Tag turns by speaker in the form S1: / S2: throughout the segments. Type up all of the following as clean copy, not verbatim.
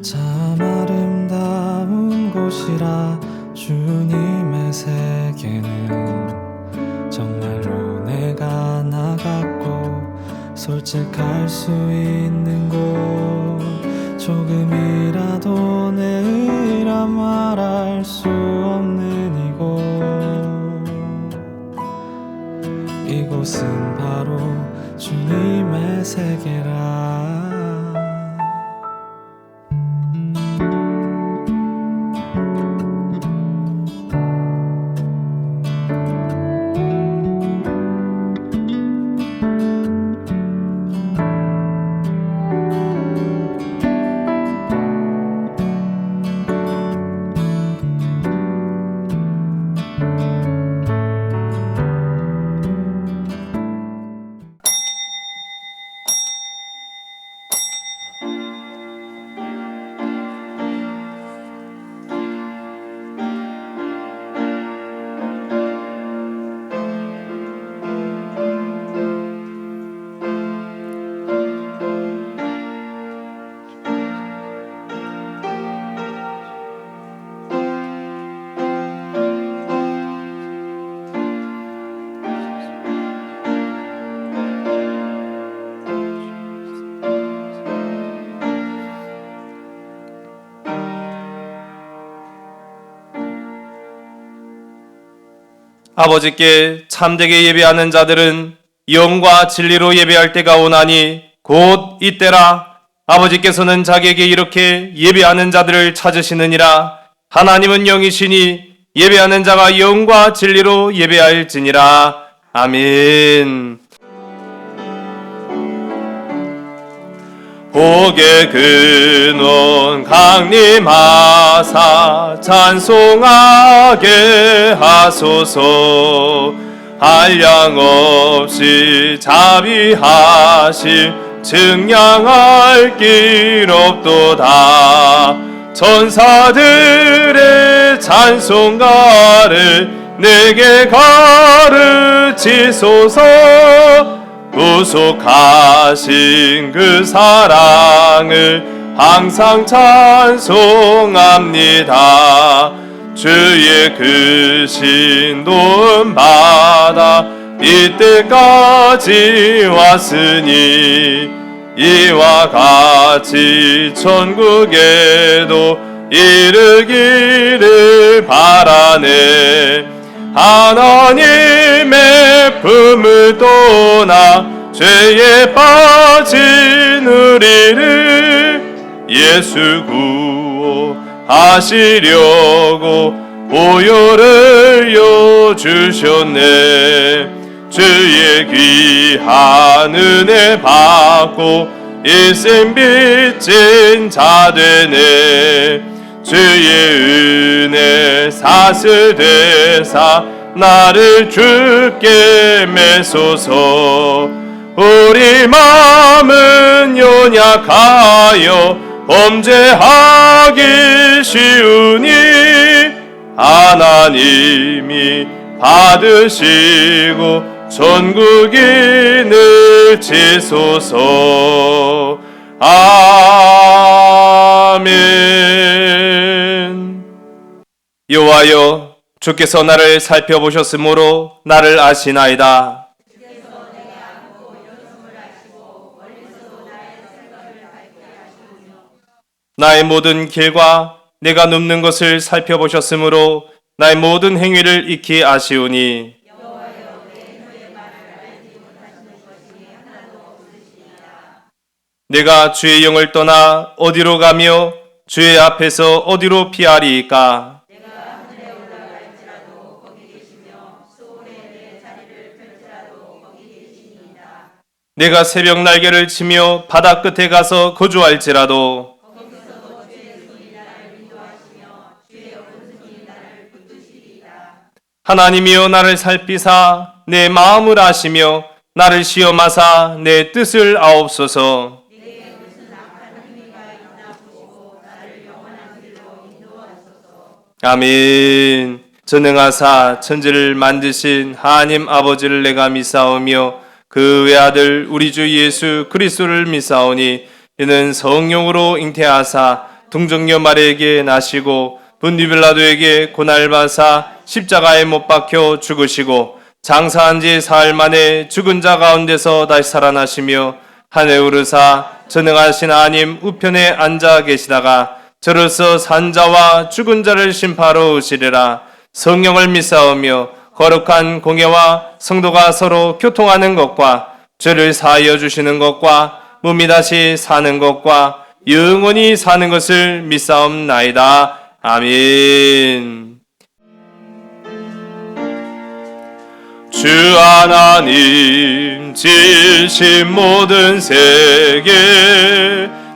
S1: 참 아름다운 곳이라 주님의 세계는 정말로 내가 나갔고 솔직할 수 있는 곳 조금이라도 내의라 말할 수 없는 이곳은 바로 주님의 세계라.
S2: 아버지께 참되게 예배하는 자들은 영과 진리로 예배할 때가 오나니 곧 이때라. 아버지께서는 자기에게 이렇게 예배하는 자들을 찾으시느니라. 하나님은 영이시니 예배하는 자가 영과 진리로 예배할지니라. 아멘. 복의 근원 강림하사 찬송하게 하소서. 한량없이 자비하실 증량할 길 없도다. 천사들의 찬송가를 내게 가르치소서. 구속하신 그 사랑을 항상 찬송합니다. 주의 그 신도움 받아 이때까지 왔으니 이와 같이 천국에도 이르기를 바라네. 하나님의 품을 떠나 죄에 빠진 우리를 예수 구원하시려고 보혈을 주셨네. 주의 귀한 은혜 받고 일생 빚진 자 되네. 주의 은혜 사슬 되사 나를 주께 메소서. 우리 마음은 연약하여 범죄하기 쉬우니 하나님이 받으시고 천국인을 지소서. 아멘. 여호와여, 주께서 나를 살펴보셨으므로 나를 아시나이다. 나의 모든 길과 내가 눕는 것을 살펴보셨으므로 나의 모든 행위를 익히 아시오니 내가 주의 영을 떠나 어디로 가며 주의 앞에서 어디로 피하리이까? 내가 새벽 날개를 치며 바다 끝에 가서 거주할지라도 하나님이여 나를 살피사 내 마음을 아시며 나를 시험하사 내 뜻을 아옵소서. 아멘. 전능하사 천지를 만드신 하나님 아버지를 내가 믿사오며 그 외아들 우리 주 예수 그리스도를 믿사오니 이는 성령으로 잉태하사 동정녀 마리에게 나시고 분디빌라도에게 고난받사 십자가에 못 박혀 죽으시고 장사한 지 사흘 만에 죽은 자 가운데서 다시 살아나시며 하늘에 오르사 전능하신 하나님 우편에 앉아 계시다가 저로서 산 자와 죽은 자를 심판하러 오시리라. 성령을 믿사오며 거룩한 공예와 성도가 서로 교통하는 것과 죄를 사하여 주시는 것과 몸이 다시 사는 것과 영원히 사는 것을 믿사옵나이다. 아멘. 주 하나님 지으신 모든 세계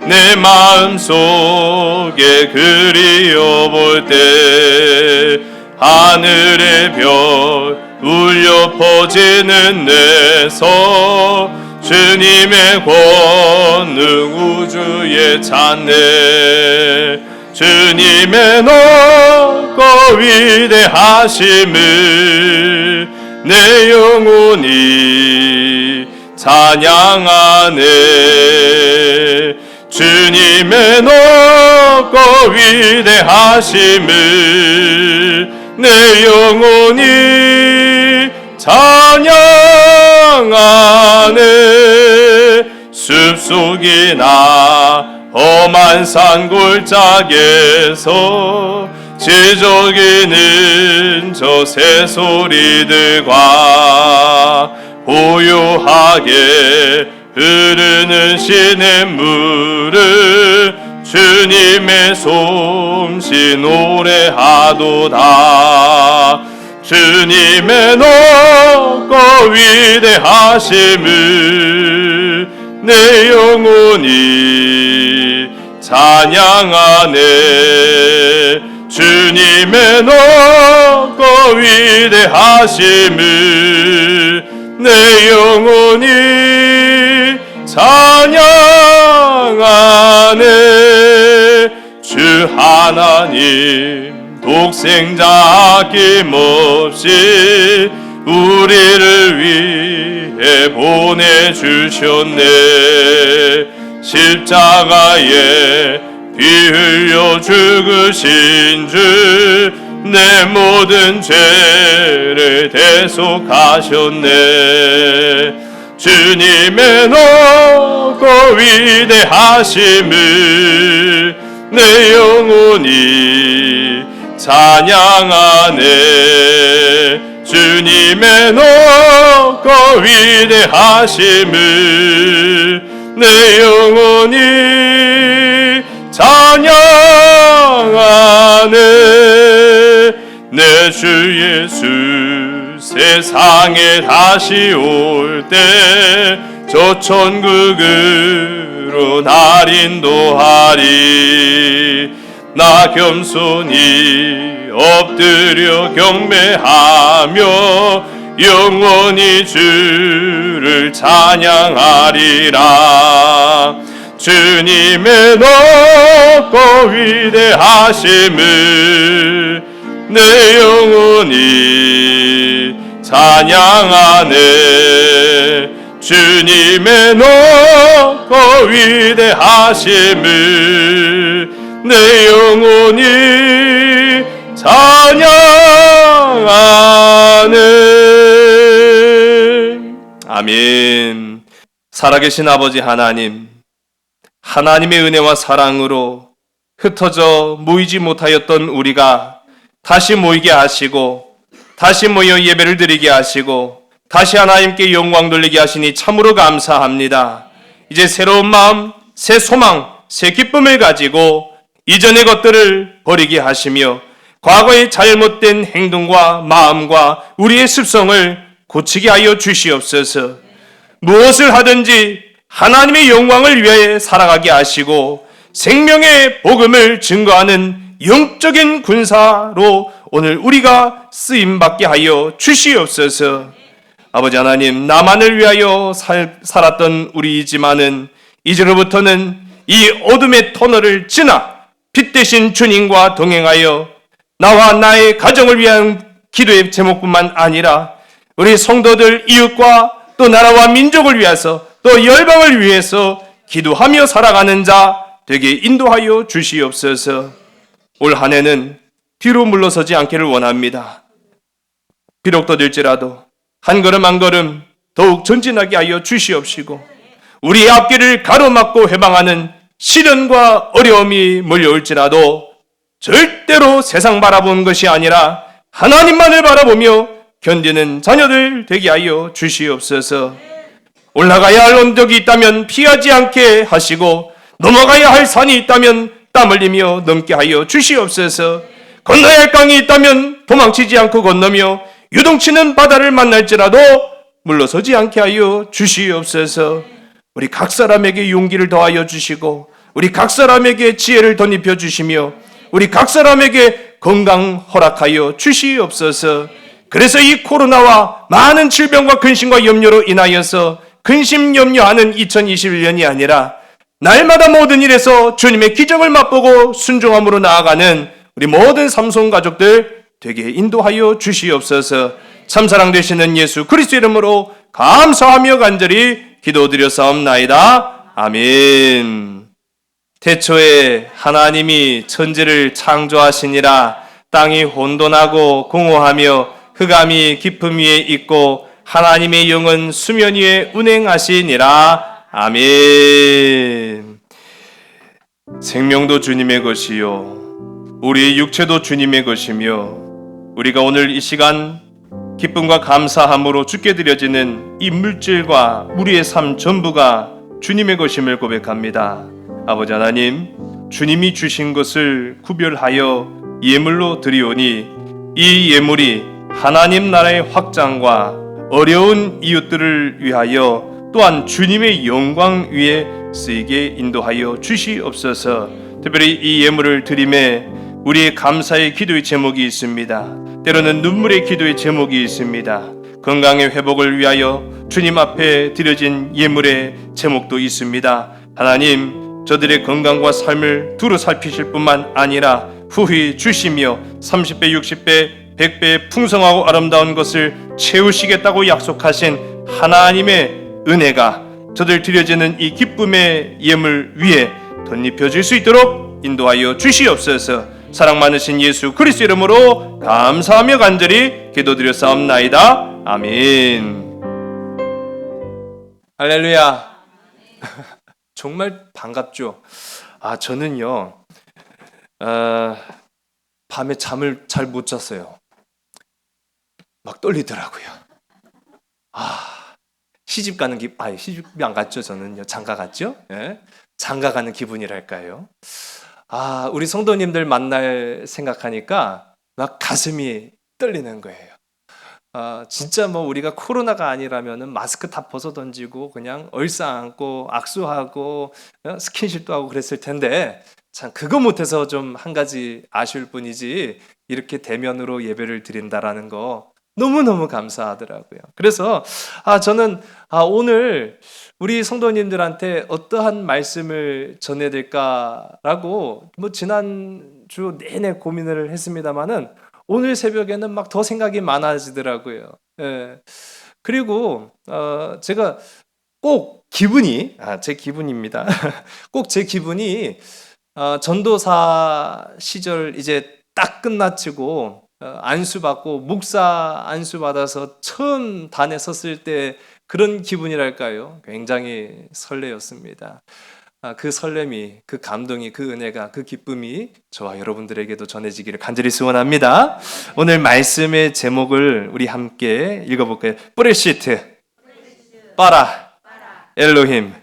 S2: 내 마음속에 그리워볼 때 하늘의 별 울려 퍼지는 내서 주님의 권능 우주에 찾네. 주님의 높고 위대하심을 내 영혼이 찬양하네. 주님의 높고 위대하심을 내 영혼이 찬양하네. 숲속이나 험한 산골짜기에서 지저귀는 저 새소리들과 고요하게 흐르는 시냇물을 주님의 솜씨 노래하도다. 주님의 높고 위대하심을 내 영혼이 찬양하네. 주님의 높고 위대하심을 내 영혼이 찬양하네. 주 하나님 독생자 아낌없이 우리를 위해 보내주셨네. 십자가에 피 흘려 죽으신 주 내 모든 죄를 대속하셨네. 주님의 높고 위대하심을 내 영혼이 찬양하네. 주님의 높고 위대하심을 내 영혼이 찬양하네. 내 주 예수 세상에 다시 올 때 저 천국으로 날 인도하리. 나 겸손히 엎드려 경배하며 영원히 주를 찬양하리라. 주님의 높고 위대하심을 내 영혼이 찬양하네. 주님의 높고 위대하심을 내 영혼이 찬양하네. 아멘. 살아계신 아버지 하나님, 하나님의 은혜와 사랑으로 흩어져 모이지 못하였던 우리가 다시 모이게 하시고 다시 모여 예배를 드리게 하시고 다시 하나님께 영광 돌리게 하시니 참으로 감사합니다. 이제 새로운 마음, 새 소망, 새 기쁨을 가지고 이전의 것들을 버리게 하시며 과거의 잘못된 행동과 마음과 우리의 습성을 고치게 하여 주시옵소서. 무엇을 하든지 하나님의 영광을 위해 살아가게 하시고 생명의 복음을 증거하는 영적인 군사로 오늘 우리가 쓰임받게 하여 주시옵소서. 아버지 하나님, 나만을 위하여 살았던 우리이지만은 이제로부터는 이 어둠의 터널을 지나 빛 대신 주님과 동행하여 나와 나의 가정을 위한 기도의 제목뿐만 아니라 우리 성도들, 이웃과 또 나라와 민족을 위해서 또 열방을 위해서 기도하며 살아가는 자 되게 인도하여 주시옵소서. 올 한 해는 뒤로 물러서지 않기를 원합니다. 비록 더딜지라도 한 걸음 한 걸음 더욱 전진하게 하여 주시옵시고, 우리의 앞길을 가로막고 해방하는 시련과 어려움이 몰려올지라도 절대로 세상 바라보는 것이 아니라 하나님만을 바라보며 견디는 자녀들 되게 하여 주시옵소서. 올라가야 할 언덕이 있다면 피하지 않게 하시고, 넘어가야 할 산이 있다면 땀 흘리며 넘게 하여 주시옵소서. 건너야 할 강이 있다면 도망치지 않고 건너며 유동치는 바다를 만날지라도 물러서지 않게 하여 주시옵소서. 우리 각 사람에게 용기를 더하여 주시고, 우리 각 사람에게 지혜를 덧입혀 주시며, 우리 각 사람에게 건강 허락하여 주시옵소서. 그래서 이 코로나와 많은 질병과 근심과 염려로 인하여서 근심 염려하는 2021년이 아니라 날마다 모든 일에서 주님의 기적을 맛보고 순종함으로 나아가는 우리 모든 삼손 가족들 되게 인도하여 주시옵소서. 참사랑 되시는 예수 그리스도 이름으로 감사하며 간절히 기도드렸사옵나이다. 아멘. 태초에 하나님이 천지를 창조하시니라. 땅이 혼돈하고 공허하며 흑암이 깊음 위에 있고 하나님의 영은 수면 위에 운행하시니라. 아멘. 생명도 주님의 것이요 우리의 육체도 주님의 것이며, 우리가 오늘 이 시간 기쁨과 감사함으로 주께 드려지는 이 물질과 우리의 삶 전부가 주님의 것임을 고백합니다. 아버지 하나님, 주님이 주신 것을 구별하여 예물로 드리오니 이 예물이 하나님 나라의 확장과 어려운 이웃들을 위하여 또한 주님의 영광 위에 쓰이게 인도하여 주시옵소서. 특별히 이 예물을 드림에 우리의 감사의 기도의 제목이 있습니다. 때로는 눈물의 기도의 제목이 있습니다. 건강의 회복을 위하여 주님 앞에 드려진 예물의 제목도 있습니다. 하나님, 저들의 건강과 삶을 두루 살피실 뿐만 아니라 후히 주시며 30배, 60배, 100배 풍성하고 아름다운 것을 채우시겠다고 약속하신 하나님의 은혜가 저들 드려지는 이 기쁨의 예물 위에 덧입혀질 수 있도록 인도하여 주시옵소서. 사랑 많으신 예수 그리스도 이름으로 감사하며 간절히 기도드렸사옵나이다. 아멘. 할렐루야. 정말 반갑죠. 저는요 밤에 잠을 잘 못 잤어요. 막 떨리더라고요. 시집 가는 시집이 안 갔죠. 저는요 장가 갔죠. 예? 장가 가는 기분이랄까요. 우리 성도님들 만날 생각하니까 막 가슴이 떨리는 거예요. 진짜 우리가 코로나가 아니라면은 마스크 다 벗어 던지고 그냥 얼싸안고 악수하고 스킨십도 하고 그랬을 텐데, 참 그거 못해서 좀 한 가지 아쉬울 뿐이지 이렇게 대면으로 예배를 드린다라는 거 너무너무 감사하더라고요. 그래서 저는 오늘 우리 성도님들한테 어떠한 말씀을 전해야 될까라고 지난주 내내 고민을 했습니다마는 오늘 새벽에는 막 더 생각이 많아지더라고요. 예. 그리고 제가 꼭 기분이 제 기분입니다. 꼭 제 기분이 전도사 시절 이제 딱 끝마치고 안수받고 목사 안수받아서 처음 단에 섰을 때 그런 기분이랄까요? 굉장히 설레었습니다. 그 설렘이, 그 감동이, 그 은혜가, 그 기쁨이 저와 여러분들에게도 전해지기를 간절히 소원합니다. 오늘 말씀의 제목을 우리 함께 읽어볼까요? 브레시트, 바라, 엘로힘.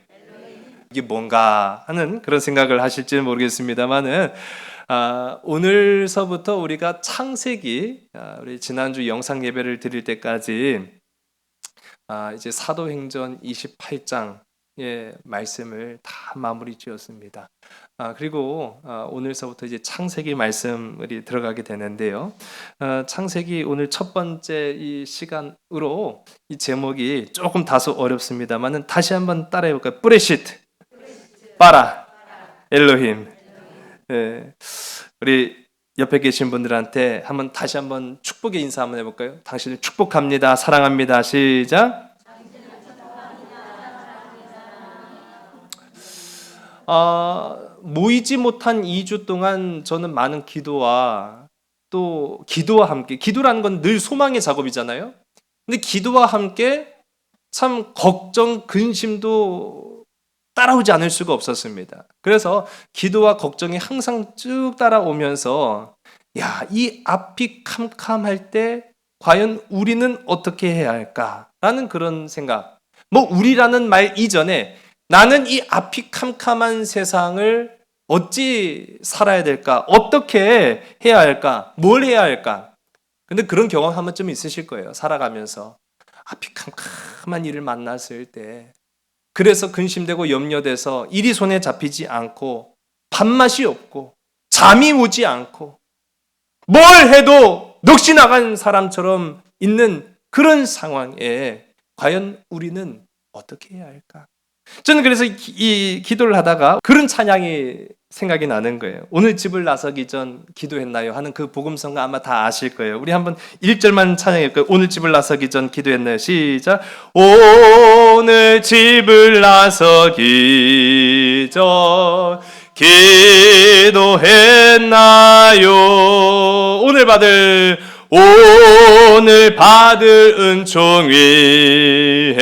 S2: 이게 뭔가 하는 그런 생각을 하실지는 모르겠습니다만은 오늘서부터 우리가 창세기, 우리 지난주 영상 예배를 드릴 때까지 이제 사도행전 28장의 말씀을 다 마무리 지었습니다. 그리고 오늘서부터 이제 창세기 말씀이 들어가게 되는데요. 창세기 오늘 첫 번째 이 시간으로 이 제목이 조금 다소 어렵습니다만은 다시 한번 따라해 볼까요? 브레시트, 바라, 엘로힘. 네. 우리 옆에 계신 분들한테 다시 한번 축복의 인사 한번 해볼까요? 당신을 축복합니다. 사랑합니다. 시작. 모이지 못한 2주 동안 저는 많은 기도와 또 기도와 함께, 기도라는 건 늘 소망의 작업이잖아요. 근데 기도와 함께 참 걱정, 근심도 따라오지 않을 수가 없었습니다. 그래서 기도와 걱정이 항상 쭉 따라오면서 야, 이 앞이 캄캄할 때 과연 우리는 어떻게 해야 할까라는 그런 생각. 뭐 우리라는 말 이전에 나는 이 앞이 캄캄한 세상을 어찌 살아야 될까? 어떻게 해야 할까? 뭘 해야 할까? 근데 그런 경험 한 번쯤 있으실 거예요. 살아가면서 앞이 캄캄한 일을 만났을 때 그래서 근심되고 염려돼서 일이 손에 잡히지 않고 밥맛이 없고 잠이 오지 않고 뭘 해도 넋이 나간 사람처럼 있는 그런 상황에 과연 우리는 어떻게 해야 할까? 저는 그래서 이 기도를 하다가 그런 찬양이 생각이 나는 거예요. 오늘 집을 나서기 전 기도했나요? 하는 그 복음성가 아마 다 아실 거예요. 우리 한번 1절만 찬양할까요? 오늘 집을 나서기 전 기도했나요? 시작. 오늘 집을 나서기 전 기도했나요? 오늘 받을 은총 위해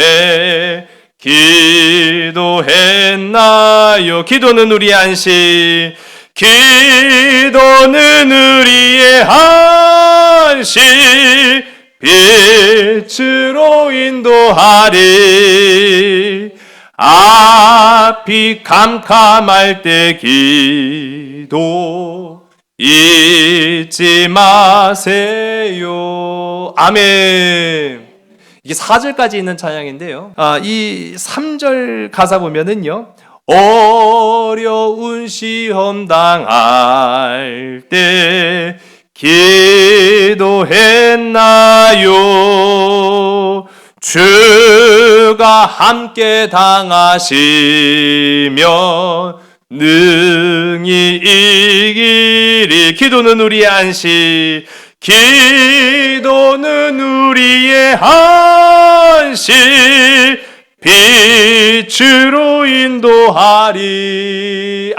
S2: 기도했나요? 기도는 우리의 안식, 기도는 우리의 안식, 빛으로 인도하리. 앞이 캄캄할 때 기도 잊지 마세요. 아멘. 이게 4절까지 있는 찬양인데요. 이 3절 가사 보면은요. 어려운 시험 당할 때 기도했나요? 주가 함께 당하시면 능히 이기리. 기도는 우리의 안식, 기도는 우리의 안식, 빛으로 인도하리.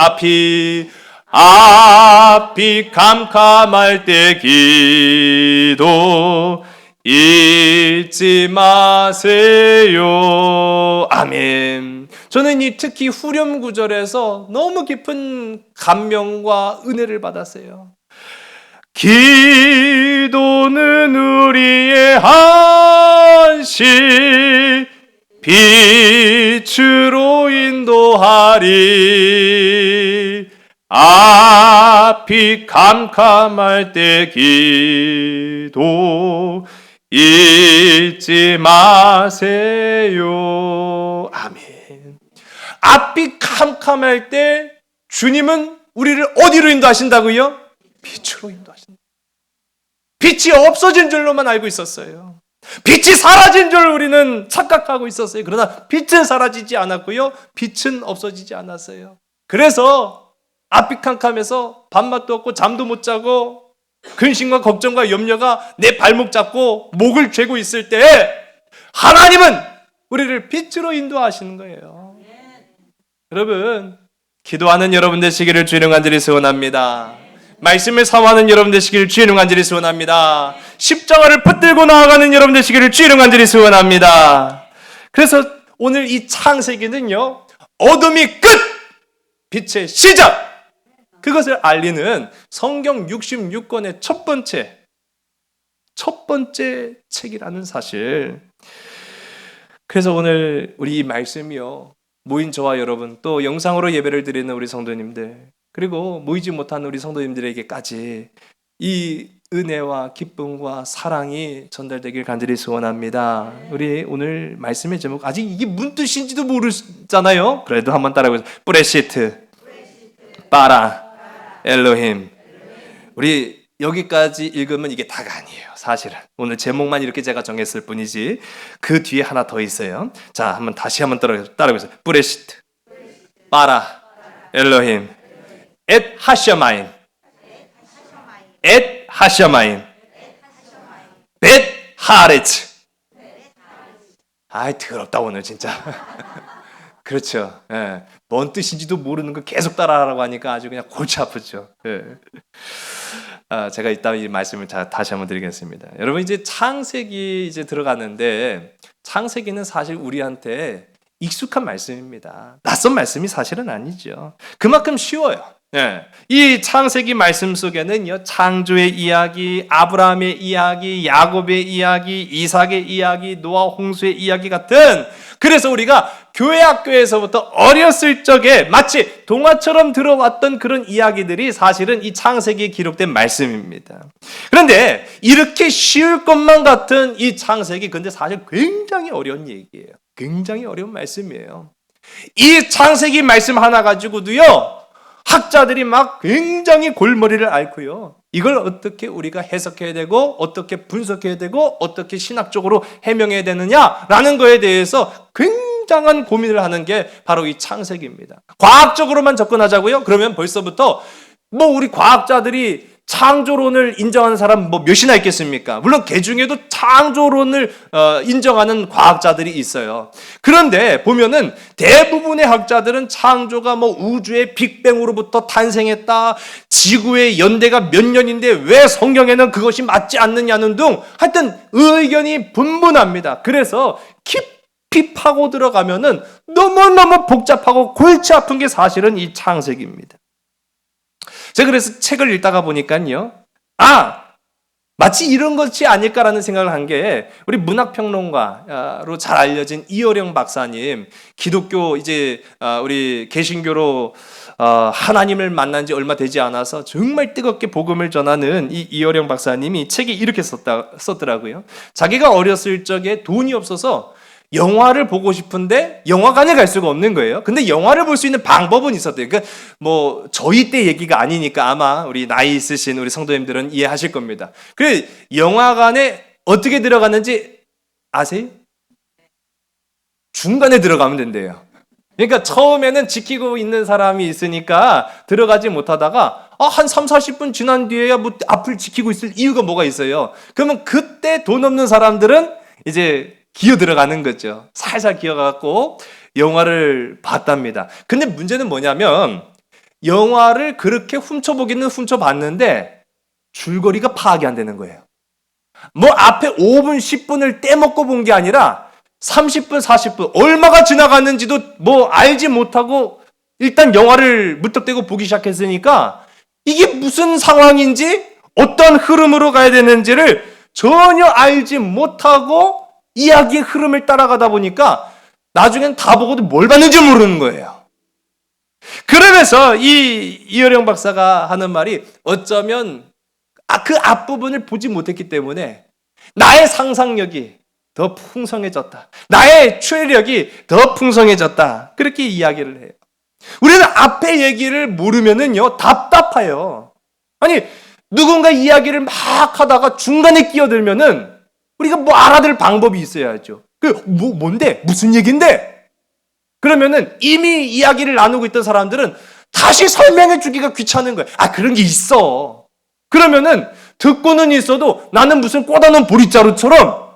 S2: 앞이 캄캄할 때 기도 잊지 마세요. 아멘. 저는 이 특히 후렴 구절에서 너무 깊은 감명과 은혜를 받았어요. 기도는 우리의 안식, 빛으로 인도하리. 앞이 캄캄할 때 기도 잊지 마세요. 아멘. 앞이 캄캄할 때 주님은 우리를 어디로 인도하신다고요? 빛으로 인도하신다. 빛이 없어진 줄로만 알고 있었어요. 빛이 사라진 줄 우리는 착각하고 있었어요. 그러나 빛은 사라지지 않았고요. 빛은 없어지지 않았어요. 그래서 앞이 캄캄해서 밥맛도 없고 잠도 못 자고 근심과 걱정과 염려가 내 발목 잡고 목을 죄고 있을 때 하나님은 우리를 빛으로 인도하시는 거예요. 여러분, 기도하는 여러분 되시기를 주의 이름 간절히 소원합니다. 말씀을 사모하는 여러분 되시기를 주의 이름 간절히 소원합니다. 십자가를 붙들고 나아가는 여러분 되시기를 주의 이름 간절히 소원합니다. 그래서 오늘 이 창세기는요, 어둠이 끝! 빛의 시작! 그것을 알리는 성경 66권의 첫 번째 책이라는 사실. 그래서 오늘 우리 이 말씀이요, 모인 저와 여러분, 또 영상으로 예배를 드리는 우리 성도님들, 그리고 모이지 못한 우리 성도님들에게까지 이 은혜와 기쁨과 사랑이 전달되길 간절히 소원합니다. 우리 오늘 말씀의 제목, 아직 이게 무슨 뜻인지도 모르잖아요. 그래도 한번 따라해보세요. 브레시트, 바라, 엘로힘. 우리 여기까지 읽으면 이게 다가 아니에요. 사실은 오늘 제목만 이렇게 제가 정했을 뿐이지 그 뒤에 하나 더 있어요. 자, 다시 한번 따라해보세요. 브레시트, 바라, 엘로힘, 엣 하셔마임, 엣 하셔마임, 벳 하레츠. 아이 더럽다 오늘 진짜. 그렇죠. 예. 뭔 뜻인지도 모르는 거 계속 따라하라고 하니까 아주 그냥 골치 아프죠. 예. 제가 이따 이 말씀을 다시 한번 드리겠습니다. 여러분 이제 창세기 이제 들어갔는데 창세기는 사실 우리한테 익숙한 말씀입니다. 낯선 말씀이 사실은 아니죠. 그만큼 쉬워요. 예. 이 창세기 말씀 속에는요, 창조의 이야기, 아브라함의 이야기, 야곱의 이야기, 이삭의 이야기, 노아 홍수의 이야기 같은, 그래서 우리가 교회 학교에서부터 어렸을 적에 마치 동화처럼 들어왔던 그런 이야기들이 사실은 이 창세기에 기록된 말씀입니다. 그런데 이렇게 쉬울 것만 같은 이 창세기, 근데 사실 굉장히 어려운 얘기예요. 굉장히 어려운 말씀이에요. 이 창세기 말씀 하나 가지고도요, 학자들이 막 굉장히 골머리를 앓고요. 이걸 어떻게 우리가 해석해야 되고 어떻게 분석해야 되고 어떻게 신학적으로 해명해야 되느냐라는 거에 대해서 굉장한 고민을 하는 게 바로 이 창세기입니다. 과학적으로만 접근하자고요? 그러면 벌써부터 우리 과학자들이 창조론을 인정하는 사람 몇이나 있겠습니까? 물론 그 중에도 창조론을 인정하는 과학자들이 있어요. 그런데 보면은 대부분의 학자들은 창조가 우주의 빅뱅으로부터 탄생했다, 지구의 연대가 몇 년인데 왜 성경에는 그것이 맞지 않느냐는 등 하여튼 의견이 분분합니다. 그래서 깊이 파고 들어가면은 너무너무 복잡하고 골치 아픈 게 사실은 이 창세기입니다. 제가 그래서 책을 읽다가 보니까요, 마치 이런 것이 아닐까라는 생각을 한 게, 우리 문학평론가로 잘 알려진 이어령 박사님, 기독교 우리 개신교로 하나님을 만난 지 얼마 되지 않아서 정말 뜨겁게 복음을 전하는 이 이어령 박사님이 책에 이렇게 썼더라고요. 자기가 어렸을 적에 돈이 없어서 영화를 보고 싶은데 영화관에 갈 수가 없는 거예요. 근데 영화를 볼 수 있는 방법은 있었대요. 그러니까 저희 때 얘기가 아니니까 아마 우리 나이 있으신 우리 성도님들은 이해하실 겁니다. 그 영화관에 어떻게 들어갔는지 아세요? 중간에 들어가면 된대요. 그러니까 처음에는 지키고 있는 사람이 있으니까 들어가지 못하다가 한 3, 40분 지난 뒤에야 앞을 지키고 있을 이유가 뭐가 있어요. 그러면 그때 돈 없는 사람들은 이제 기어 들어가는 거죠. 살살 기어가고 영화를 봤답니다. 근데 문제는 뭐냐면 영화를 그렇게 훔쳐보기는 훔쳐봤는데 줄거리가 파악이 안 되는 거예요. 앞에 5분, 10분을 떼먹고 본 게 아니라 30분, 40분 얼마가 지나갔는지도 알지 못하고 일단 영화를 무턱대고 보기 시작했으니까 이게 무슨 상황인지 어떤 흐름으로 가야 되는지를 전혀 알지 못하고 이야기의 흐름을 따라가다 보니까 나중엔 다 보고도 뭘 봤는지 모르는 거예요. 그러면서 이어령 박사가 하는 말이 어쩌면 그 앞부분을 보지 못했기 때문에 나의 상상력이 더 풍성해졌다. 나의 추리력이 더 풍성해졌다. 그렇게 이야기를 해요. 우리는 앞에 얘기를 모르면은요, 답답해요. 아니, 누군가 이야기를 막 하다가 중간에 끼어들면은 우리가 알아들 방법이 있어야죠. 뭔데? 무슨 얘긴데? 그러면은 이미 이야기를 나누고 있던 사람들은 다시 설명해 주기가 귀찮은 거예요. 그런 게 있어. 그러면은 듣고는 있어도 나는 무슨 꽂아놓은 보릿자루처럼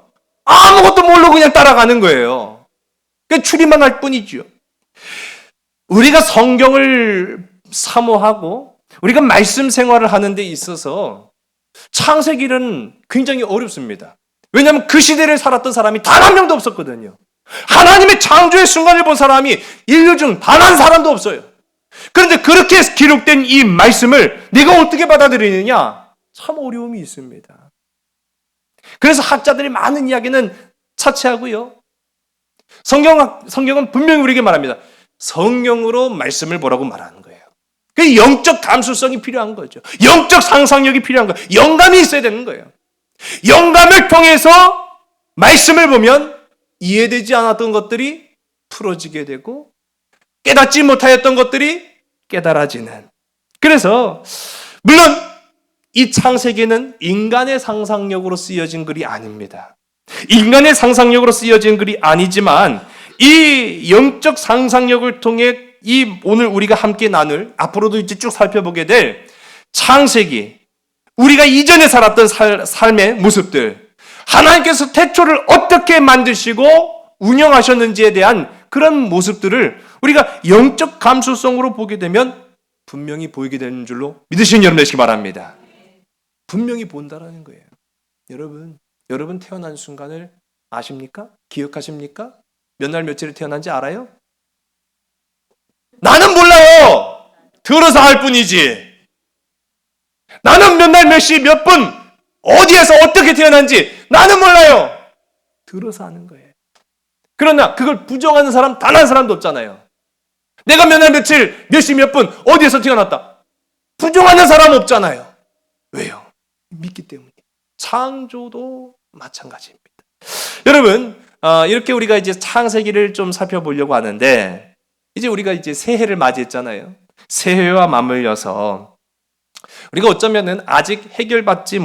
S2: 아무것도 모르고 그냥 따라가는 거예요. 추리만 할 뿐이죠. 우리가 성경을 사모하고 우리가 말씀 생활을 하는 데 있어서 창세기는 굉장히 어렵습니다. 왜냐하면 그 시대를 살았던 사람이 단 한 명도 없었거든요. 하나님의 창조의 순간을 본 사람이 인류 중 단 한 사람도 없어요. 그런데 그렇게 기록된 이 말씀을 내가 어떻게 받아들이느냐? 참 어려움이 있습니다. 그래서 학자들이 많은 이야기는 차치하고요. 성경은 분명히 우리에게 말합니다. 성령으로 말씀을 보라고 말하는 거예요. 그 영적 감수성이 필요한 거죠. 영적 상상력이 필요한 거예요. 영감이 있어야 되는 거예요. 영감을 통해서 말씀을 보면 이해되지 않았던 것들이 풀어지게 되고 깨닫지 못하였던 것들이 깨달아지는. 그래서 물론 이 창세기는 인간의 상상력으로 쓰여진 글이 아닙니다. 인간의 상상력으로 쓰여진 글이 아니지만 이 영적 상상력을 통해 오늘 우리가 함께 나눌 앞으로도 이제 쭉 살펴보게 될 창세기, 우리가 이전에 살았던 삶의 모습들, 하나님께서 태초를 어떻게 만드시고 운영하셨는지에 대한 그런 모습들을 우리가 영적 감수성으로 보게 되면 분명히 보이게 되는 줄로 믿으시는 여러분 되시기 바랍니다. 분명히 본다라는 거예요. 여러분 태어난 순간을 아십니까? 기억하십니까? 몇 날 며칠에 태어난지 알아요? 나는 몰라요. 들어서 할 뿐이지. 나는 몇 날 몇 시 몇 분 어디에서 어떻게 태어난지 나는 몰라요. 들어서 하는 거예요. 그러나 그걸 부정하는 사람 단 한 사람도 없잖아요. 내가 몇 날 며칠 몇 시 몇 분 어디에서 태어났다. 부정하는 사람 없잖아요. 왜요? 믿기 때문에. 창조도 마찬가지입니다. 여러분, 이렇게 우리가 이제 창세기를 좀 살펴보려고 하는데, 이제 우리가 이제 새해를 맞이했잖아요. 새해와 맞물려서 우리가 어쩌면은 아직 해결되지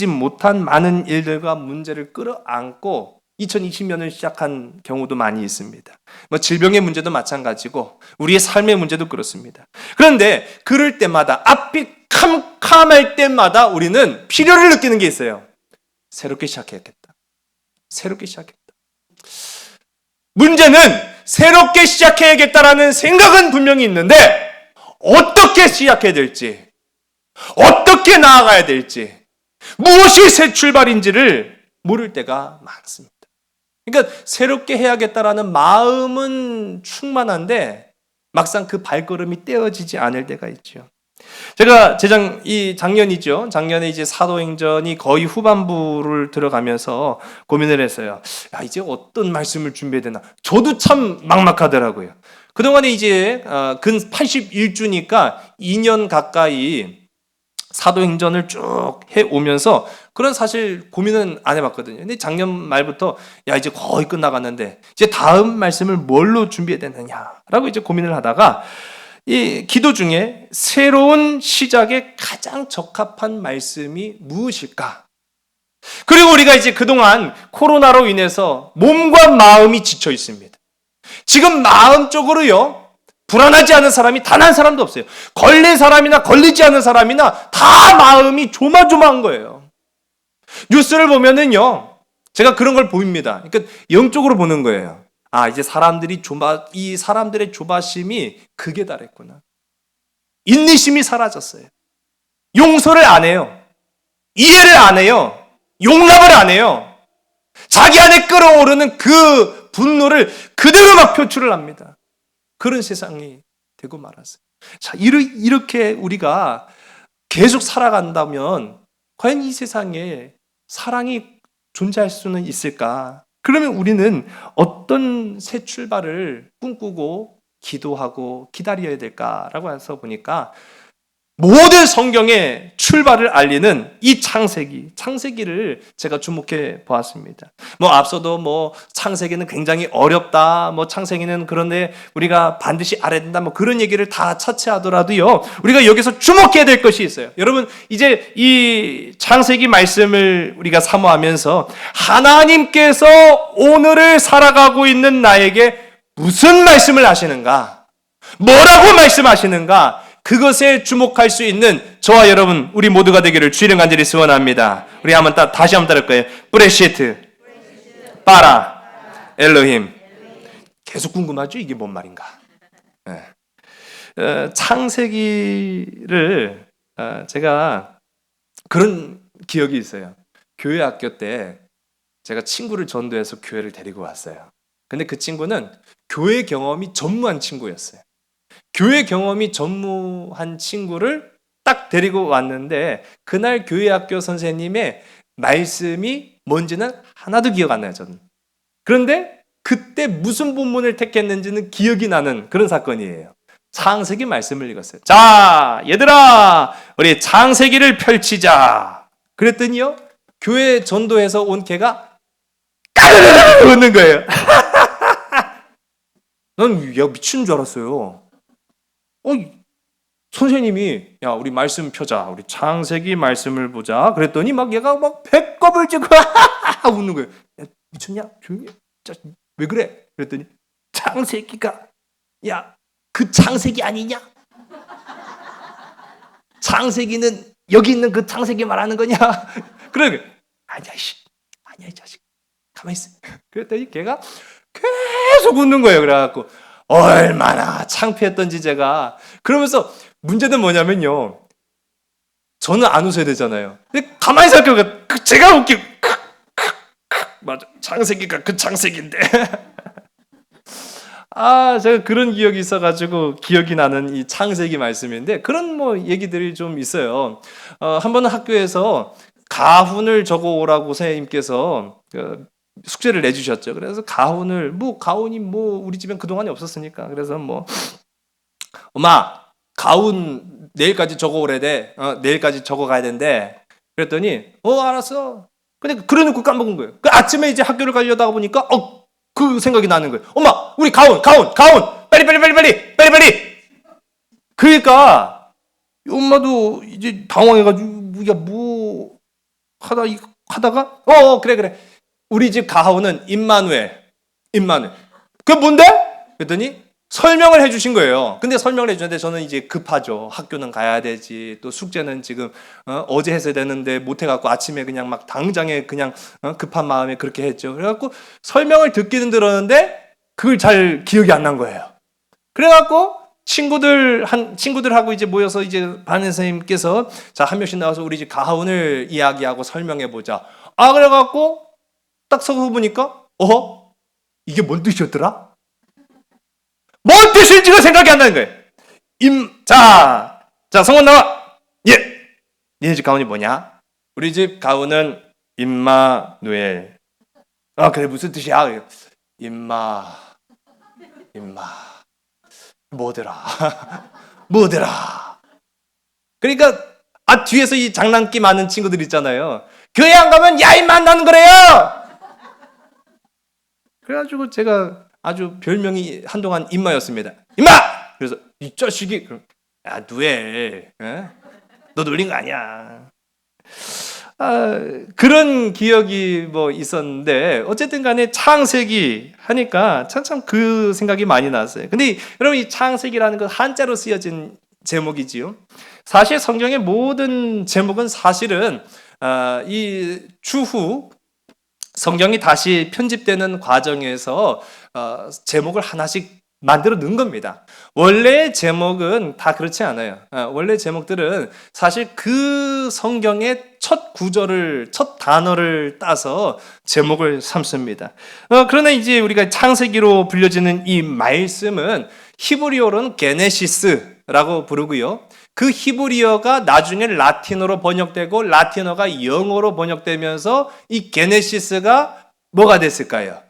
S2: 못한 많은 일들과 문제를 끌어안고 2020년을 시작한 경우도 많이 있습니다. 뭐 질병의 문제도 마찬가지고 우리의 삶의 문제도 그렇습니다. 그런데 그럴 때마다 앞이 캄캄할 때마다 우리는 필요를 느끼는 게 있어요. 새롭게 시작해야겠다. 새롭게 시작했다. 문제는 새롭게 시작해야겠다라는 생각은 분명히 있는데 어떻게 시작해야 될지, 어떻게 나아가야 될지, 무엇이 새 출발인지를 모를 때가 많습니다. 그러니까 새롭게 해야겠다라는 마음은 충만한데 막상 그 발걸음이 떼어지지 않을 때가 있죠. 제가 작년이죠. 작년에 이제 사도행전이 거의 후반부를 들어가면서 고민을 했어요. 야, 이제 어떤 말씀을 준비해야 되나? 저도 참 막막하더라고요. 그동안에 이제 근 81주니까 2년 가까이 사도행전을 쭉 해오면서 그런 사실 고민은 안 해봤거든요. 근데 작년 말부터 야 이제 거의 끝나갔는데 이제 다음 말씀을 뭘로 준비해야 되느냐라고 이제 고민을 하다가 이 기도 중에 새로운 시작에 가장 적합한 말씀이 무엇일까? 그리고 우리가 이제 그동안 코로나로 인해서 몸과 마음이 지쳐 있습니다. 지금 마음적으로요. 불안하지 않은 사람이 단 한 사람도 없어요. 걸린 사람이나 걸리지 않은 사람이나 다 마음이 조마조마한 거예요. 뉴스를 보면은요, 제가 그런 걸 보입니다. 그러니까 영적으로 보는 거예요. 아, 이제 이 사람들의 조바심이 극에 달했구나. 인내심이 사라졌어요. 용서를 안 해요. 이해를 안 해요. 용납을 안 해요. 자기 안에 끓어오르는 그 분노를 그대로 막 표출을 합니다. 그런 세상이 되고 말았어요. 자, 이렇게 우리가 계속 살아간다면 과연 이 세상에 사랑이 존재할 수는 있을까? 그러면 우리는 어떤 새 출발을 꿈꾸고 기도하고 기다려야 될까라고 해서 보니까 모든 성경의 출발을 알리는 이 창세기를 제가 주목해 보았습니다. 앞서도 창세기는 굉장히 어렵다, 창세기는 그런데 우리가 반드시 알아야 된다, 그런 얘기를 다 차치하더라도요, 우리가 여기서 주목해야 될 것이 있어요. 여러분, 이제 이 창세기 말씀을 우리가 사모하면서 하나님께서 오늘을 살아가고 있는 나에게 무슨 말씀을 하시는가? 뭐라고 말씀하시는가? 그것에 주목할 수 있는 저와 여러분, 우리 모두가 되기를 주의를 간절히 소원합니다. 우리 다시 한번 따를 거예요. 브레시트, 바라, 엘로힘. 계속 궁금하죠? 이게 뭔 말인가? 창세기를 제가 그런 기억이 있어요. 교회 학교 때 제가 친구를 전도해서 교회를 데리고 왔어요. 근데 그 친구는 교회 경험이 전무한 친구였어요. 교회 경험이 전무한 친구를 딱 데리고 왔는데 그날 교회 학교 선생님의 말씀이 뭔지는 하나도 기억 안 나요, 저는. 그런데 그때 무슨 본문을 택했는지는 기억이 나는 그런 사건이에요. 창세기 말씀을 읽었어요. 자, 얘들아, 우리 창세기를 펼치자. 그랬더니요, 교회 전도해서 온 걔가 까르르르 웃는 거예요. 난 미친 줄 알았어요. 선생님이 야 우리 말씀 펴자, 우리 창세기 말씀을 보자 그랬더니 얘가 배꼽을 쥐고 웃는 거예요. 야, 미쳤냐? 조용히 왜 그래? 그랬더니 창세기가 그 창세기 아니냐? 창세기는 여기 있는 그 창세기 말하는 거냐? 그래 아니야 이 자식 가만히 있어. 그랬더니 걔가 계속 웃는 거예요. 그래갖고 얼마나 창피했던지 제가. 그러면서 문제는 뭐냐면요. 저는 안 웃어야 되잖아요. 근데 가만히 생각해보니까 제가 웃기고 맞아. 창세기가 그 창세기인데. 제가 그런 기억이 있어가지고 기억이 나는 이 창세기 말씀인데 그런 뭐 얘기들이 좀 있어요. 한 번은 학교에서 가훈을 적어오라고 선생님께서 숙제를 내주셨죠. 그래서 가훈이 우리 집엔 그동안에 없었으니까. 그래서 엄마, 가훈 내일까지 적어오래대. 내일까지 적어가야 된대. 그랬더니, 알았어. 근데 그래놓고 까먹은 거예요. 그 아침에 이제 학교를 가려다가 보니까, 그 생각이 나는 거예요. 엄마, 우리 가훈! 빨리! 그러니까, 엄마도 이제 당황해가지고, 야, 하다가, 그래. 우리 집 가훈은 임마누엘. 그게 뭔데? 그랬더니, 설명을 해주신 거예요. 근데 설명을 해주는데 저는 이제 급하죠. 학교는 가야 되지. 또 숙제는 지금 어제 했어야 되는데 못 해갖고 아침에 그냥 막 당장에 그냥 급한 마음에 그렇게 했죠. 그래갖고 설명을 듣기는 들었는데 그걸 잘 기억이 안 난 거예요. 그래갖고 친구들하고 이제 모여서 이제 반 선생님께서 자, 한 명씩 나와서 우리 집 가훈을 이야기하고 설명해 보자. 그래갖고 딱 서서 보니까 이게 뭔 뜻이었더라? 뭔 뜻일지가 생각이 안 나는 거예요. 자, 성원 나와. 예. 니네 집 가훈이 뭐냐? 우리 집 가훈은 임마누엘. 그래, 무슨 뜻이야? 임마. 뭐더라? 그러니까 뒤에서 이 장난기 많은 친구들 있잖아요. 교회 안 가면 야 임마 나는 거래요. 그래가지고 제가 아주 별명이 한동안 임마였습니다. 임마! 그래서 이 자식이 누엘, 너 놀린 거 아니야. 그런 기억이 있었는데 어쨌든 간에 창세기 하니까 참 그 생각이 많이 났어요. 근데 여러분 이 창세기라는 건 한자로 쓰여진 제목이지요. 사실 성경의 모든 제목은 사실은 이 추후 성경이 다시 편집되는 과정에서 제목을 하나씩 만들어 넣은 겁니다. 원래 제목은 다 그렇지 않아요. 원래 제목들은 사실 그 성경의 첫 구절을, 첫 단어를 따서 제목을 삼습니다. 그러나 이제 우리가 창세기로 불려지는 이 말씀은 히브리어로는 게네시스라고 부르고요. 그 히브리어가 나중에 라틴어로 번역되고 라틴어가 영어로 번역되면서 이 게네시스가 뭐가 됐을까요?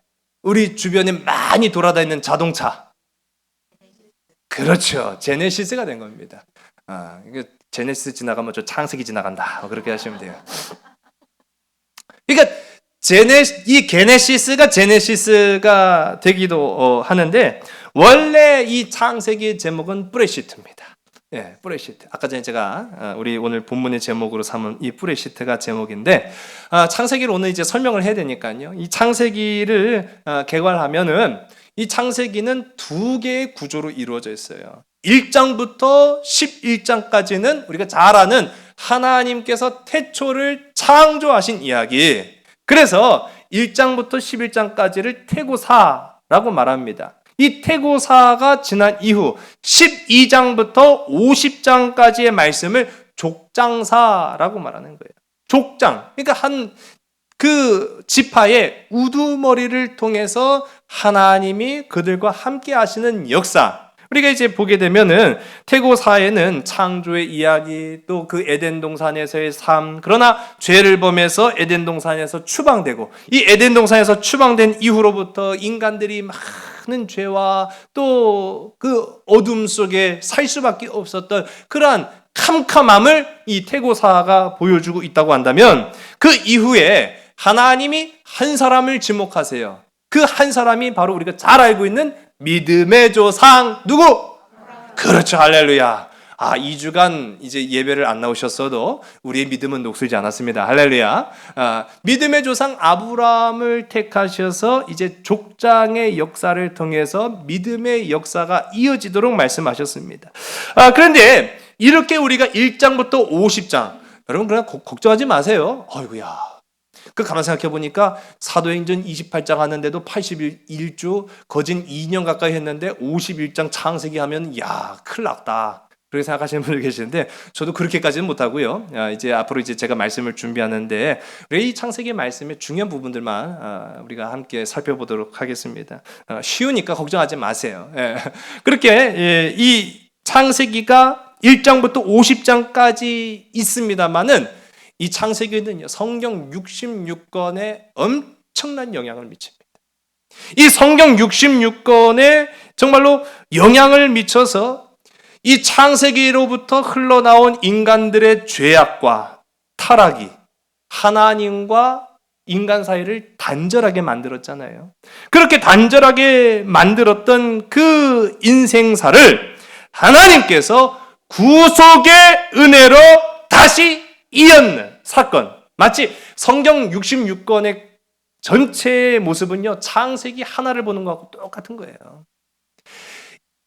S2: 우리 주변에 많이 돌아다니는 자동차. 그렇죠. 제네시스가 된 겁니다. 이게 제네시스 지나가면 저 창세기 지나간다. 그렇게 하시면 돼요. 그러니까 이 게네시스가 제네시스가 되기도 하는데 원래 이 창세기의 제목은 브레시트입니다. 예, 브레시트. 아까 전에 제가 우리 오늘 본문의 제목으로 삼은 이 브레시트가 제목인데 창세기를 오늘 이제 설명을 해야 되니까요. 이 창세기를 개괄하면은 이 창세기는 두 개의 구조로 이루어져 있어요. 1장부터 11장까지는 우리가 잘 아는 하나님께서 태초를 창조하신 이야기. 그래서 1장부터 11장까지를 태고사라고 말합니다. 이 태고사가 지난 이후 12장부터 50장까지의 말씀을 족장사라고 말하는 거예요. 족장. 그러니까 그 지파의 우두머리를 통해서 하나님이 그들과 함께 하시는 역사. 우리가 이제 보게 되면은 태고사에는 창조의 이야기, 또 그 에덴 동산에서의 삶, 그러나 죄를 범해서 에덴 동산에서 추방되고 이 에덴 동산에서 추방된 이후로부터 인간들이 많은 죄와 또 그 어둠 속에 살 수밖에 없었던 그러한 캄캄함을 이 태고사가 보여주고 있다고 한다면 그 이후에 하나님이 한 사람을 지목하세요. 그 한 사람이 바로 우리가 잘 알고 있는 믿음의 조상 누구? 그렇죠. 할렐루야. 2주간 이제 예배를 안 나오셨어도 우리의 믿음은 녹슬지 않았습니다. 할렐루야. 믿음의 조상 아브라함을 택하셔서 이제 족장의 역사를 통해서 믿음의 역사가 이어지도록 말씀하셨습니다. 그런데 이렇게 우리가 1장부터 50장 여러분 그냥 걱정하지 마세요. 아이고야.
S3: 그 가만 생각해 보니까 사도행전 28장 하는데도 81주 거진 2년 가까이 했는데 51장 창세기 하면 야, 큰일 났다. 그렇게 생각하시는 분들 계시는데 저도 그렇게까지는 못하고요. 이제 앞으로 이제 제가 말씀을 준비하는데 우리 이 창세기 말씀의 중요한 부분들만 우리가 함께 살펴보도록 하겠습니다. 쉬우니까 걱정하지 마세요. 그렇게 이 창세기가 1장부터 50장까지 있습니다만은 이 창세기는요, 성경 66권에 엄청난 영향을 미칩니다. 이 성경 66권에 정말로 영향을 미쳐서 이 창세기로부터 흘러나온 인간들의 죄악과 타락이 하나님과 인간 사이를 단절하게 만들었잖아요. 그렇게 단절하게 만들었던 그 인생사를 하나님께서 구속의 은혜로 다시 이었는 사건. 마치 성경 66권의 전체의 모습은요, 창세기 하나를 보는 것하고 똑같은 거예요.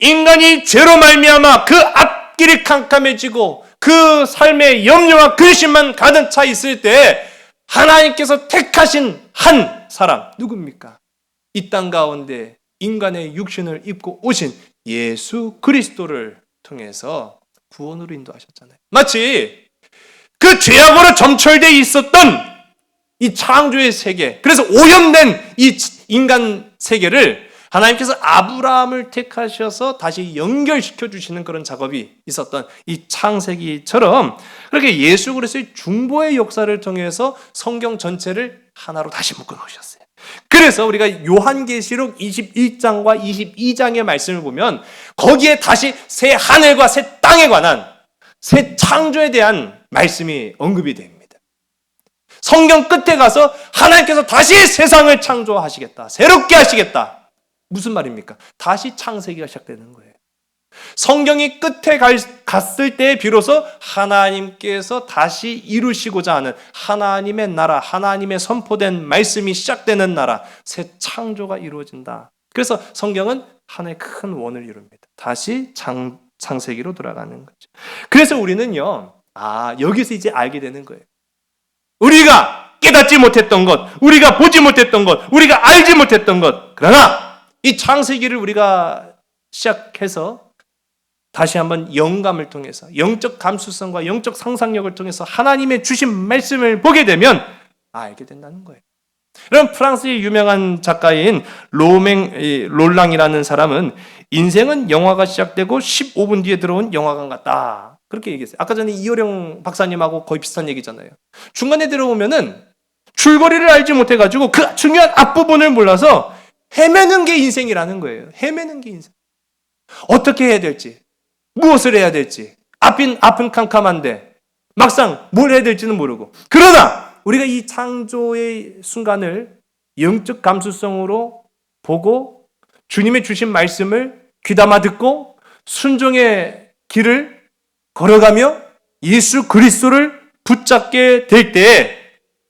S3: 인간이 죄로 말미암아 그 앞길이 캄캄해지고 그 삶의 염려와 근심만 가득 차 있을 때 하나님께서 택하신 한 사람 누굽니까? 이 땅 가운데 인간의 육신을 입고 오신 예수 그리스도를 통해서 구원으로 인도하셨잖아요. 마치 그 죄악으로 점철되어 있었던 이 창조의 세계, 그래서 오염된 이 인간 세계를 하나님께서 아브라함을 택하셔서 다시 연결시켜 주시는 그런 작업이 있었던 이 창세기처럼 그렇게 예수 그리스도의 중보의 역사를 통해서 성경 전체를 하나로 다시 묶어 놓으셨어요. 그래서 우리가 요한계시록 21장과 22장의 말씀을 보면 거기에 다시 새 하늘과 새 땅에 관한 새 창조에 대한 말씀이 언급이 됩니다. 성경 끝에 가서 하나님께서 다시 세상을 창조하시겠다, 새롭게 하시겠다. 무슨 말입니까? 다시 창세기가 시작되는 거예요. 성경이 끝에 갔을 때 비로소 하나님께서 다시 이루시고자 하는 하나님의 나라, 하나님의 선포된 말씀이 시작되는 나라, 새 창조가 이루어진다. 그래서 성경은 하나의 큰 원을 이룹니다. 다시 창세기로 돌아가는 거죠. 그래서 우리는요, 여기서 이제 알게 되는 거예요. 우리가 깨닫지 못했던 것, 우리가 보지 못했던 것, 우리가 알지 못했던 것, 그러나 이 창세기를 우리가 시작해서 다시 한번 영감을 통해서 영적 감수성과 영적 상상력을 통해서 하나님의 주신 말씀을 보게 되면 알게 된다는 거예요. 그럼 프랑스의 유명한 작가인 롤랑이라는 사람은 인생은 영화가 시작되고 15분 뒤에 들어온 영화관 같다. 그렇게 얘기했어요. 아까 전에 이효령 박사님하고 거의 비슷한 얘기잖아요. 중간에 들어오면은 줄거리를 알지 못해가지고 그 중요한 앞부분을 몰라서 헤매는 게 인생이라는 거예요. 헤매는 게 인생. 어떻게 해야 될지, 무엇을 해야 될지, 앞은 캄캄한데 막상 뭘 해야 될지는 모르고. 그러나 우리가 이 창조의 순간을 영적 감수성으로 보고 주님의 주신 말씀을 귀담아 듣고 순종의 길을 걸어가며 예수 그리스도를 붙잡게 될 때,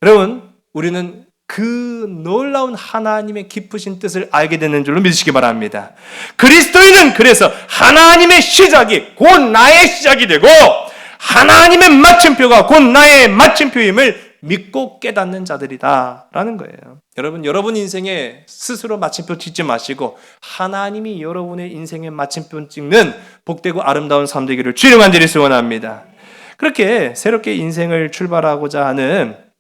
S3: 여러분, 우리는 그 놀라운 하나님의 깊으신 뜻을 알게 되는 줄로 믿으시기 바랍니다. 그리스도인은 그래서 하나님의 시작이 곧 나의 시작이 되고 하나님의 마침표가 곧 나의 마침표임을 믿고 깨닫는 자들이다라는 거예요. 여러분 인생에 스스로 마침표 짓지 마시고 하나님이 여러분의 인생의 마침표 찍는 복되고 아름다운 삶 되기를 주님 간절히 소원합니다. 그렇게 새롭게 인생을 출발하고자 하는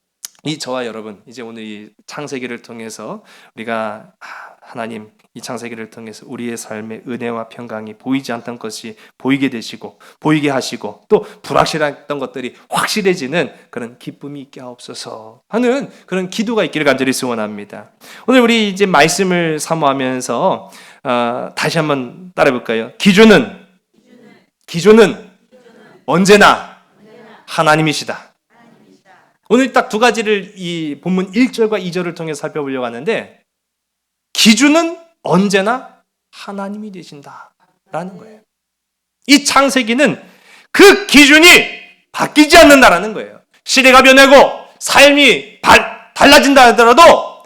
S3: 이 저와 여러분, 이제 오늘 이 창세기를 통해서 우리가 하나님 이 창세기를 통해서 우리의 삶의 은혜와 평강이 보이지 않던 것이 보이게 되시고 보이게 하시고 또 불확실했던 것들이 확실해지는 그런 기쁨이 있게 하옵소서 하는 그런 기도가 있기를 간절히 소원합니다. 오늘 우리 이제 말씀을 사모하면서 다시 한번 따라해 볼까요? 기준은 언제나 하나님이시다. 오늘 딱 두 가지를 이 본문 1절과 2절을 통해서 살펴보려고 하는데 기준은 언제나 하나님이 되신다라는 거예요. 이 창세기는 그 기준이 바뀌지 않는다라는 거예요. 시대가 변하고 삶이 달라진다 하더라도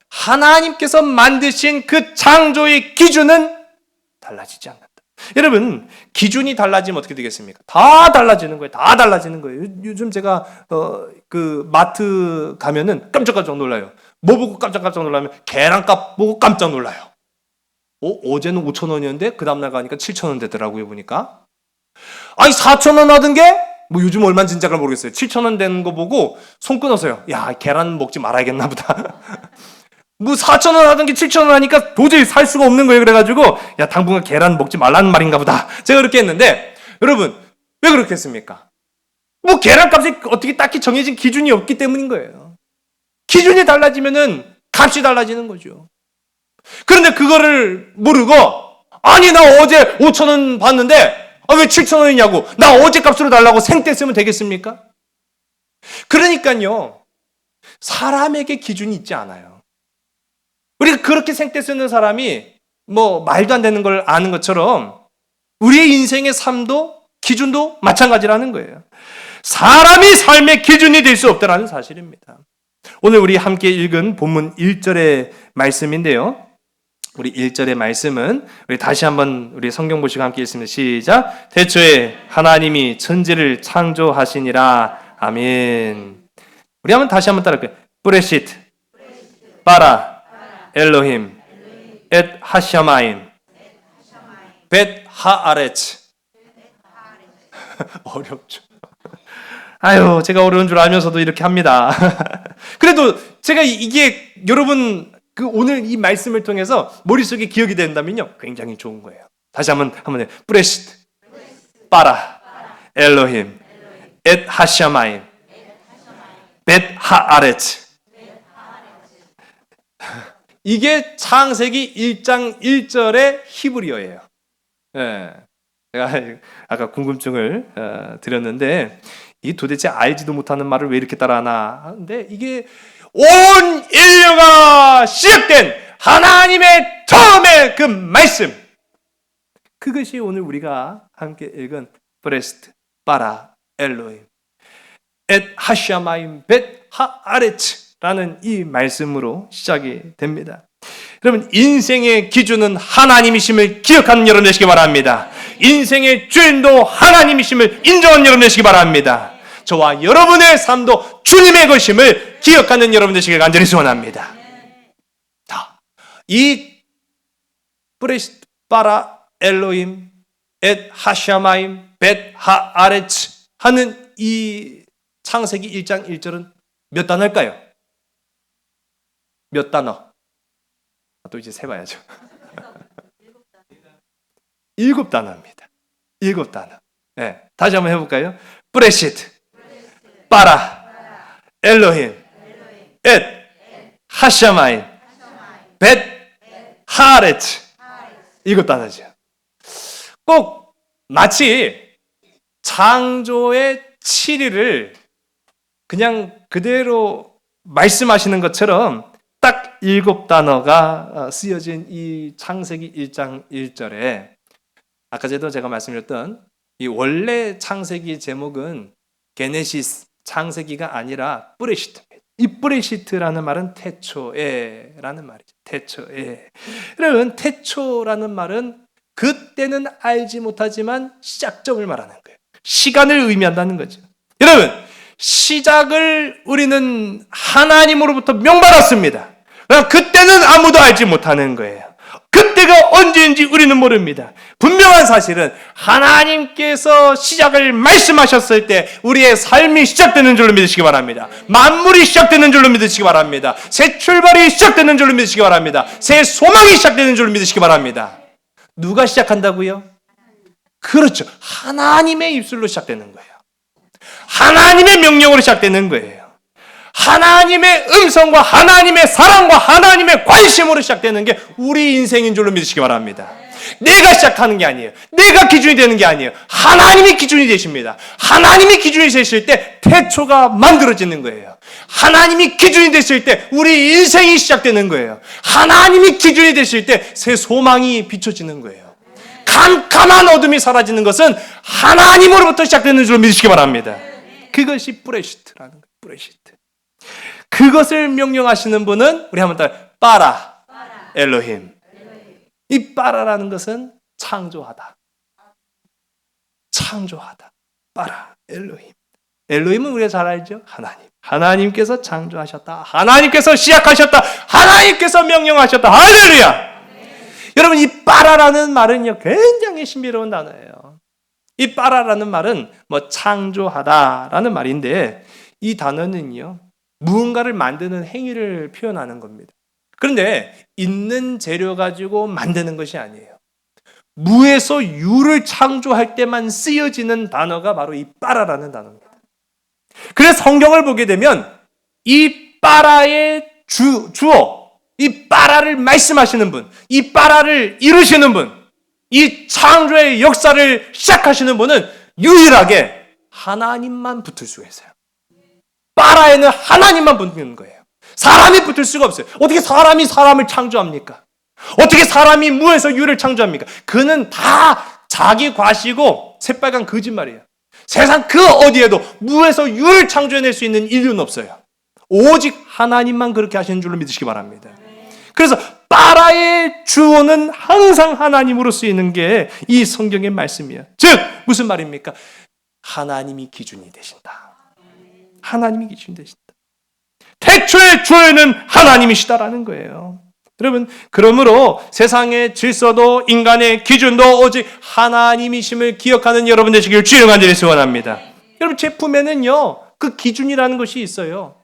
S3: 하나님께서 만드신 그 창조의 기준은 달라지지 않는다. 여러분, 기준이 달라지면 어떻게 되겠습니까? 다 달라지는 거예요. 다 달라지는 거예요. 요즘 제가 그 마트 가면은 깜짝깜짝 놀라요. 뭐 보고 깜짝깜짝 놀라면 계란값 보고 깜짝 놀라요. 어제는 5,000원이었는데 그 다음날 가니까 7,000원 되더라고요, 보니까. 아니 4,000원 하던 게 뭐 요즘 얼마인지 진짜 모르겠어요. 7,000원 되는 거 보고 손 끊었어요. 야, 계란 먹지 말아야겠나 보다. 뭐 4,000원 하던 게 7,000원 하니까 도저히 살 수가 없는 거예요. 그래가지고 야, 당분간 계란 먹지 말라는 말인가 보다. 제가 그렇게 했는데 여러분, 왜 그렇게 했습니까? 뭐 계란값이 어떻게 딱히 정해진 기준이 없기 때문인 거예요. 기준이 달라지면은 값이 달라지는 거죠. 그런데 그거를 모르고 아니 나 어제 5,000원 받는데 왜 7,000원이냐고, 나 어제 값으로 달라고 생떼 쓰면 되겠습니까? 그러니까요, 사람에게 기준이 있지 않아요. 우리가 그렇게 생떼 쓰는 사람이 뭐 말도 안 되는 걸 아는 것처럼 우리의 인생의 삶도 기준도 마찬가지라는 거예요. 사람이 삶의 기준이 될 수 없다는 사실입니다. 오늘 우리 함께 읽은 본문 1절의 말씀인데요. 우리 1절의 말씀은 우리 다시 한번 우리 성경 보시고 함께 읽습니다. 시작. 태초에 하나님이 천지를 창조하시니라. 아멘. 우리 한번 다시 한번 따라할게요. 브레시트 바라 엘로힘 엣 하샤마임 벳 하아레츠. 어렵죠. 아유, 제가 어려운 줄 알면서도 이렇게 합니다. 그래도 제가 이게 여러분 그 오늘 이 말씀을 통해서 머릿속에 기억이 된다면요, 굉장히 좋은 거예요. 다시 한번 해. 브레시트 바라 엘로힘 엣 하샤마임 벳 하아레츠. 이게 창세기 1장 1절의 히브리어예요. 예. 제가 아까 궁금증을 드렸는데 이 도대체 알지도 못하는 말을 왜 이렇게 따라하나 하는데, 이게 온 인류가 시작된 하나님의 처음의 그 말씀, 그것이 오늘 우리가 함께 읽은 브레스트 바라 엘로임 엣 하샤마임 벳 하아레츠라는 이 말씀으로 시작이 됩니다. 여러분, 인생의 기준은 하나님이심을 기억하는 여러분 되시기 바랍니다. 인생의 주인도 하나님이심을 인정하는 여러분 되시기 바랍니다. 저와 여러분의 삶도 주님의 것임을 기억하는 여러분 되시길 간절히 소원합니다. 자, 이 브레시트 바라 엘로임 엣 하샤마임 벳 하아레츠 하는 이 창세기 1장 1절은 몇 단어일까요? 몇 단어? 또 이제 세봐야죠. 7단어입니다. 7단어. 네, 다시 한번 해볼까요? 브레시트 바라 엘로힘 엣 하샤마임 벳 하아레츠. 7단어죠. 꼭 마치 창조의 7일을 그냥 그대로 말씀하시는 것처럼 딱 7단어가 쓰여진 이 창세기 1장 1절에 아까 전에도 제가 말씀드렸던 이 원래 창세기 제목은 게네시스, 창세기가 아니라 브레시트입니다. 이 브레시트라는 말은 태초에라는 말이죠. 태초에. 여러분, 태초라는 말은 그때는 알지 못하지만 시작점을 말하는 거예요. 시간을 의미한다는 거죠. 여러분, 시작을 우리는 하나님으로부터 명받았습니다. 그러나 그때는 아무도 알지 못하는 거예요. 그때가 언제인지 우리는 모릅니다. 분명한 사실은 하나님께서 시작을 말씀하셨을 때 우리의 삶이 시작되는 줄로 믿으시기 바랍니다. 만물이 시작되는 줄로 믿으시기 바랍니다. 새 출발이 시작되는 줄로 믿으시기 바랍니다. 새 소망이 시작되는 줄로 믿으시기 바랍니다. 누가 시작한다고요? 그렇죠. 하나님의 입술로 시작되는 거예요. 하나님의 명령으로 시작되는 거예요. 하나님의 음성과 하나님의 사랑과 하나님의 관심으로 시작되는 게 우리 인생인 줄로 믿으시기 바랍니다. 내가 시작하는 게 아니에요. 내가 기준이 되는 게 아니에요. 하나님이 기준이 되십니다. 하나님이 기준이 되실 때 태초가 만들어지는 거예요. 하나님이 기준이 되실 때 우리 인생이 시작되는 거예요. 하나님이 기준이 되실 때 새 소망이 비춰지는 거예요. 캄캄한 어둠이 사라지는 것은 하나님으로부터 시작되는 줄로 믿으시기 바랍니다. 그것이 브레시트라는 거예요. 브레시트. 그것을 명령하시는 분은 우리 한번 따라 바라 엘로힘. 이 바라라는 것은 창조하다, 창조하다. 빠라 엘로힘. 엘로힘은 우리가 잘 알죠? 하나님. 하나님께서 창조하셨다. 하나님께서 시작하셨다. 하나님께서 명령하셨다. 할렐루야. 여러분, 이 빠라라는 말은요, 굉장히 신비로운 단어예요. 이 빠라라는 말은 창조하다라는 말인데, 이 단어는요, 무언가를 만드는 행위를 표현하는 겁니다. 그런데 있는 재료 가지고 만드는 것이 아니에요. 무에서 유를 창조할 때만 쓰여지는 단어가 바로 이 빠라라는 단어입니다. 그래서 성경을 보게 되면 이 빠라의 주어, 이 빠라를 말씀하시는 분, 이 빠라를 이루시는 분, 이 창조의 역사를 시작하시는 분은 유일하게 하나님만 붙을 수가 있어요. 빠라에는 하나님만 붙는 거예요. 사람이 붙을 수가 없어요. 어떻게 사람이 사람을 창조합니까? 어떻게 사람이 무에서 유를 창조합니까? 그는 다 자기 과시고 새빨간 거짓말이에요. 세상 그 어디에도 무에서 유를 창조해낼 수 있는 인류는 없어요. 오직 하나님만 그렇게 하시는 줄로 믿으시기 바랍니다. 그래서 빠라의 주어는 항상 하나님으로 쓰이는 게 이 성경의 말씀이에요. 즉 무슨 말입니까? 하나님이 기준이 되신다. 하나님이 기준이 되신다. 태초의 주어는 하나님이시다라는 거예요. 여러분, 그러므로 세상의 질서도 인간의 기준도 오직 하나님이심을 기억하는 여러분 되시길 주의 간절히 소원합니다. 여러분, 제품에는요, 그 기준이라는 것이 있어요.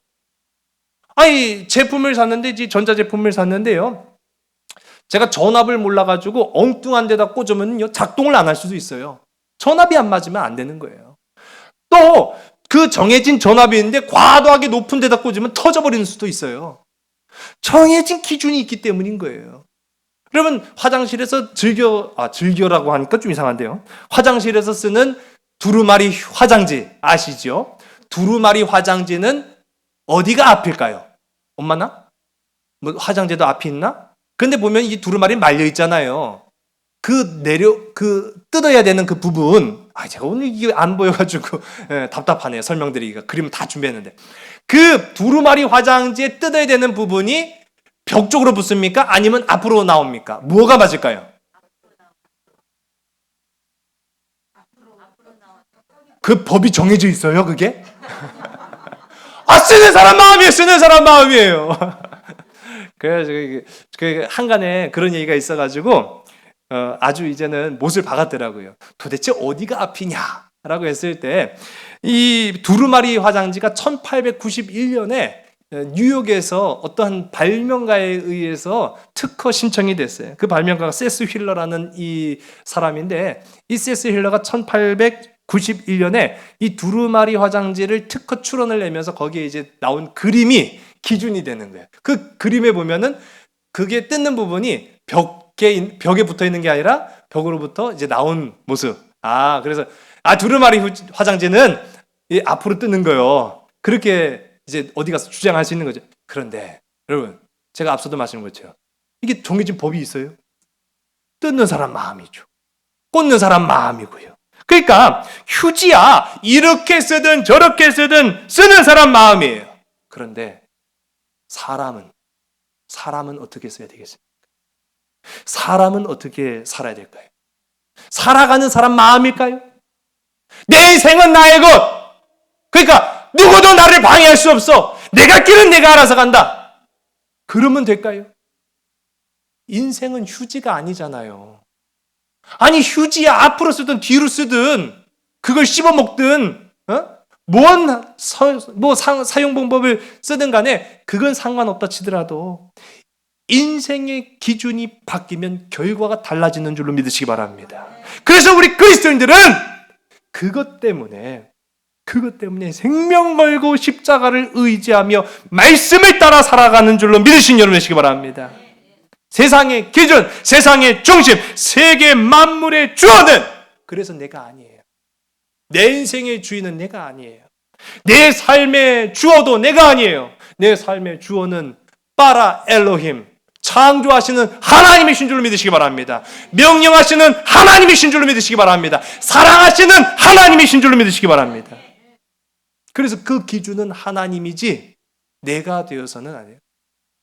S3: 아니, 제품을 샀는데, 전자제품을 샀는데요, 제가 전압을 몰라가지고 엉뚱한 데다 꽂으면요, 작동을 안 할 수도 있어요. 전압이 안 맞으면 안 되는 거예요. 또 그 정해진 전압이 있는데 과도하게 높은 데다 꽂으면 터져버리는 수도 있어요. 정해진 기준이 있기 때문인 거예요. 여러분, 화장실에서 즐겨라고 하니까 좀 이상한데요. 화장실에서 쓰는 두루마리 화장지 아시죠? 두루마리 화장지는 어디가 앞일까요? 엄마나? 화장지도 앞이 있나? 근데 보면 이 두루마리 말려 있잖아요. 뜯어야 되는 그 부분, 제가 오늘 이게 안 보여가지고 답답하네요. 설명드리기가. 그림을 다 준비했는데. 그 두루마리 화장지에 뜯어야 되는 부분이 벽 쪽으로 붙습니까? 아니면 앞으로 나옵니까? 뭐가 맞을까요? 그 법이 정해져 있어요, 그게? 쓰는 사람 마음이에요, 쓰는 사람 마음이에요. 그래서 한간에 그런 얘기가 있어가지고, 아주 이제는 못을 박았더라고요. 도대체 어디가 앞이냐? 라고 했을 때, 이 두루마리 화장지가 1891년에 뉴욕에서 어떠한 발명가에 의해서 특허 신청이 됐어요. 그 발명가가 세스 휠러라는 이 사람인데, 이 세스 휠러가 1891년에 이 두루마리 화장지를 특허 출원을 내면서 거기에 이제 나온 그림이 기준이 되는 거예요. 그 그림에 보면은 그게 뜯는 부분이 벽에 붙어 있는 게 아니라 벽으로부터 이제 나온 모습. 그래서 두루마리 화장지는 앞으로 뜯는 거요. 그렇게 이제 어디 가서 주장할 수 있는 거죠. 그런데 여러분, 제가 앞서도 말씀드린 것처럼 이게 정해진 법이 있어요. 뜯는 사람 마음이죠. 꽂는 사람 마음이고요. 그러니까 휴지야 이렇게 쓰든 저렇게 쓰든 쓰는 사람 마음이에요. 그런데 사람은 어떻게 써야 되겠습니까? 사람은 어떻게 살아야 될까요? 살아가는 사람 마음일까요? 내 인생은 나의 것. 그러니까 누구도 나를 방해할 수 없어. 내가 길은 내가 알아서 간다. 그러면 될까요? 인생은 휴지가 아니잖아요. 아니, 휴지야 앞으로 쓰든 뒤로 쓰든 그걸 씹어 먹든 사용 방법을 쓰든 간에 그건 상관없다 치더라도 인생의 기준이 바뀌면 결과가 달라지는 줄로 믿으시기 바랍니다. 그래서 우리 그리스도인들은 그것 때문에 생명 걸고 십자가를 의지하며 말씀을 따라 살아가는 줄로 믿으신 여러분 되시기 바랍니다. 세상의 기준, 세상의 중심, 세계 만물의 주어는 그래서 내가 아니에요. 내 인생의 주인은 내가 아니에요. 내 삶의 주어도 내가 아니에요. 내 삶의 주어는 빠라 엘로힘, 창조하시는 하나님이신 줄로 믿으시기 바랍니다. 명령하시는 하나님이신 줄로 믿으시기 바랍니다. 사랑하시는 하나님이신 줄로 믿으시기 바랍니다. 그래서 그 기준은 하나님이지 내가 되어서는 아니에요.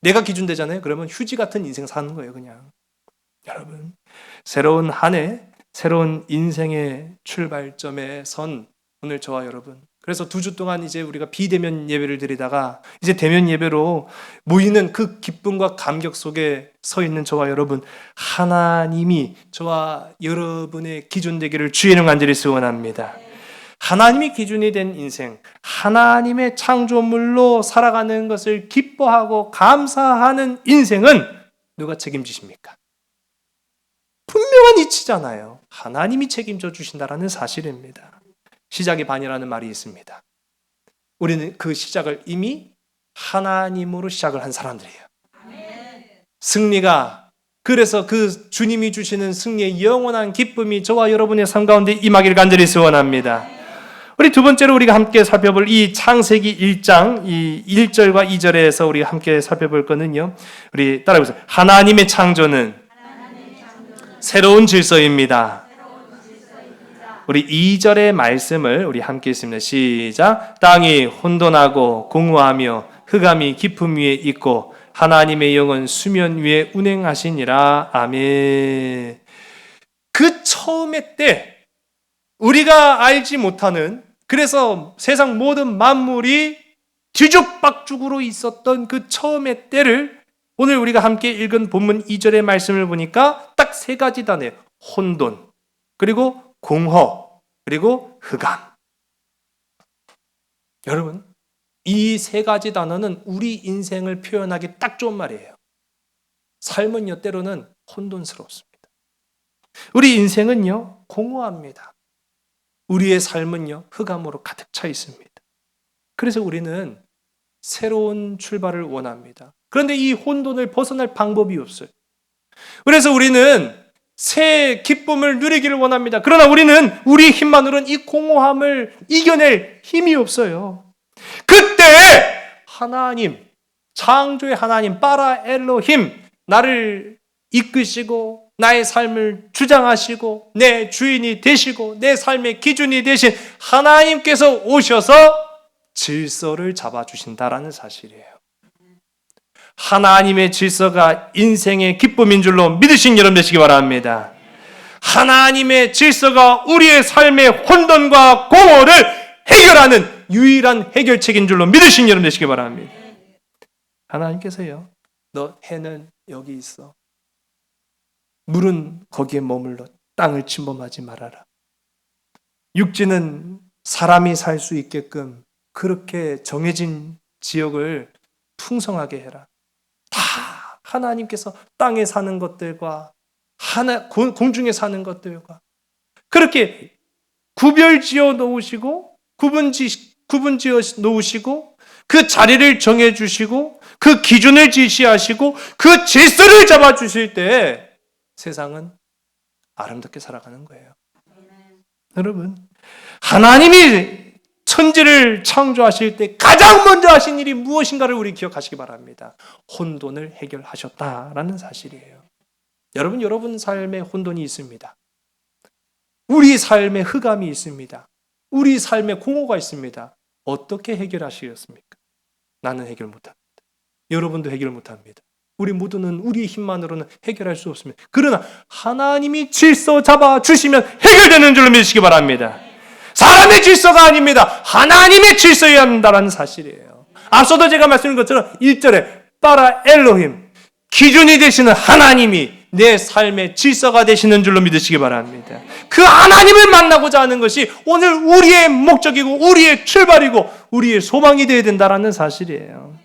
S3: 내가 기준 되잖아요. 그러면 휴지 같은 인생 사는 거예요, 그냥. 여러분, 새로운 한 해, 새로운 인생의 출발점에 선 오늘 저와 여러분. 그래서 2주 동안 이제 우리가 비대면 예배를 드리다가 이제 대면 예배로 모이는 그 기쁨과 감격 속에 서 있는 저와 여러분, 하나님이 저와 여러분의 기준 되기를 주의 이름 간절히 소원합니다. 하나님이 기준이 된 인생, 하나님의 창조물로 살아가는 것을 기뻐하고 감사하는 인생은 누가 책임지십니까? 분명한 이치잖아요. 하나님이 책임져 주신다라는 사실입니다. 시작이 반이라는 말이 있습니다. 우리는 그 시작을 이미 하나님으로 시작을 한 사람들이에요. 승리가, 그래서 그 주님이 주시는 승리의 영원한 기쁨이 저와 여러분의 삶 가운데 임하기를 간절히 소원합니다. 우리 두 번째로 우리가 함께 살펴볼 이 창세기 1장 이 1절과 2절에서 우리가 함께 살펴볼 거는요, 우리 따라해보세요. 하나님의 창조는 새로운 질서입니다. 우리 2절의 말씀을 우리 함께 읽습니다. 시작. 땅이 혼돈하고 공허하며 흑암이 깊음 위에 있고 하나님의 영은 수면 위에 운행하시니라. 아멘. 그 처음의 때 우리가 알지 못하는, 그래서 세상 모든 만물이 뒤죽박죽으로 있었던 그 처음의 때를 오늘 우리가 함께 읽은 본문 2절의 말씀을 보니까 딱 3가지 단어예요. 혼돈, 그리고 공허, 그리고 흑암. 여러분, 이 3가지 단어는 우리 인생을 표현하기 딱 좋은 말이에요. 삶은요, 때로는 혼돈스럽습니다. 우리 인생은요, 공허합니다. 우리의 삶은요, 흑암으로 가득 차 있습니다. 그래서 우리는 새로운 출발을 원합니다. 그런데 이 혼돈을 벗어날 방법이 없어요. 그래서 우리는 새 기쁨을 누리기를 원합니다. 그러나 우리는 우리 힘만으로는 이 공허함을 이겨낼 힘이 없어요. 그때 하나님, 창조의 하나님, 바라 엘로힘, 나를 이끄시고 나의 삶을 주장하시고 내 주인이 되시고 내 삶의 기준이 되신 하나님께서 오셔서 질서를 잡아주신다라는 사실이에요. 하나님의 질서가 인생의 기쁨인 줄로 믿으신 여러분 되시기 바랍니다. 하나님의 질서가 우리의 삶의 혼돈과 공허를 해결하는 유일한 해결책인 줄로 믿으신 여러분 되시기 바랍니다. 하나님께서요, 너 해는 여기 있어. 물은 거기에 머물러 땅을 침범하지 말아라. 육지는 사람이 살 수 있게끔 그렇게 정해진 지역을 풍성하게 해라. 다 하나님께서 땅에 사는 것들과 공중에 사는 것들과 그렇게 구별지어 놓으시고 구분지어 놓으시고 그 자리를 정해주시고 그 기준을 지시하시고 그 질서를 잡아주실 때 세상은 아름답게 살아가는 거예요. 여러분, 하나님이 천지를 창조하실 때 가장 먼저 하신 일이 무엇인가를 우리 기억하시기 바랍니다. 혼돈을 해결하셨다라는 사실이에요. 여러분 삶에 혼돈이 있습니다. 우리 삶에 흑암이 있습니다. 우리 삶에 공허가 있습니다. 어떻게 해결하시겠습니까? 나는 해결 못합니다. 여러분도 해결 못합니다. 우리 모두는 우리의 힘만으로는 해결할 수 없습니다. 그러나 하나님이 질서 잡아주시면 해결되는 줄로 믿으시기 바랍니다. 사람의 질서가 아닙니다. 하나님의 질서여야 한다는 사실이에요. 앞서도 제가 말씀드린 것처럼 1절에 바라 엘로힘, 기준이 되시는 하나님이 내 삶의 질서가 되시는 줄로 믿으시기 바랍니다. 그 하나님을 만나고자 하는 것이 오늘 우리의 목적이고 우리의 출발이고 우리의 소망이 되어야 된다는 사실이에요.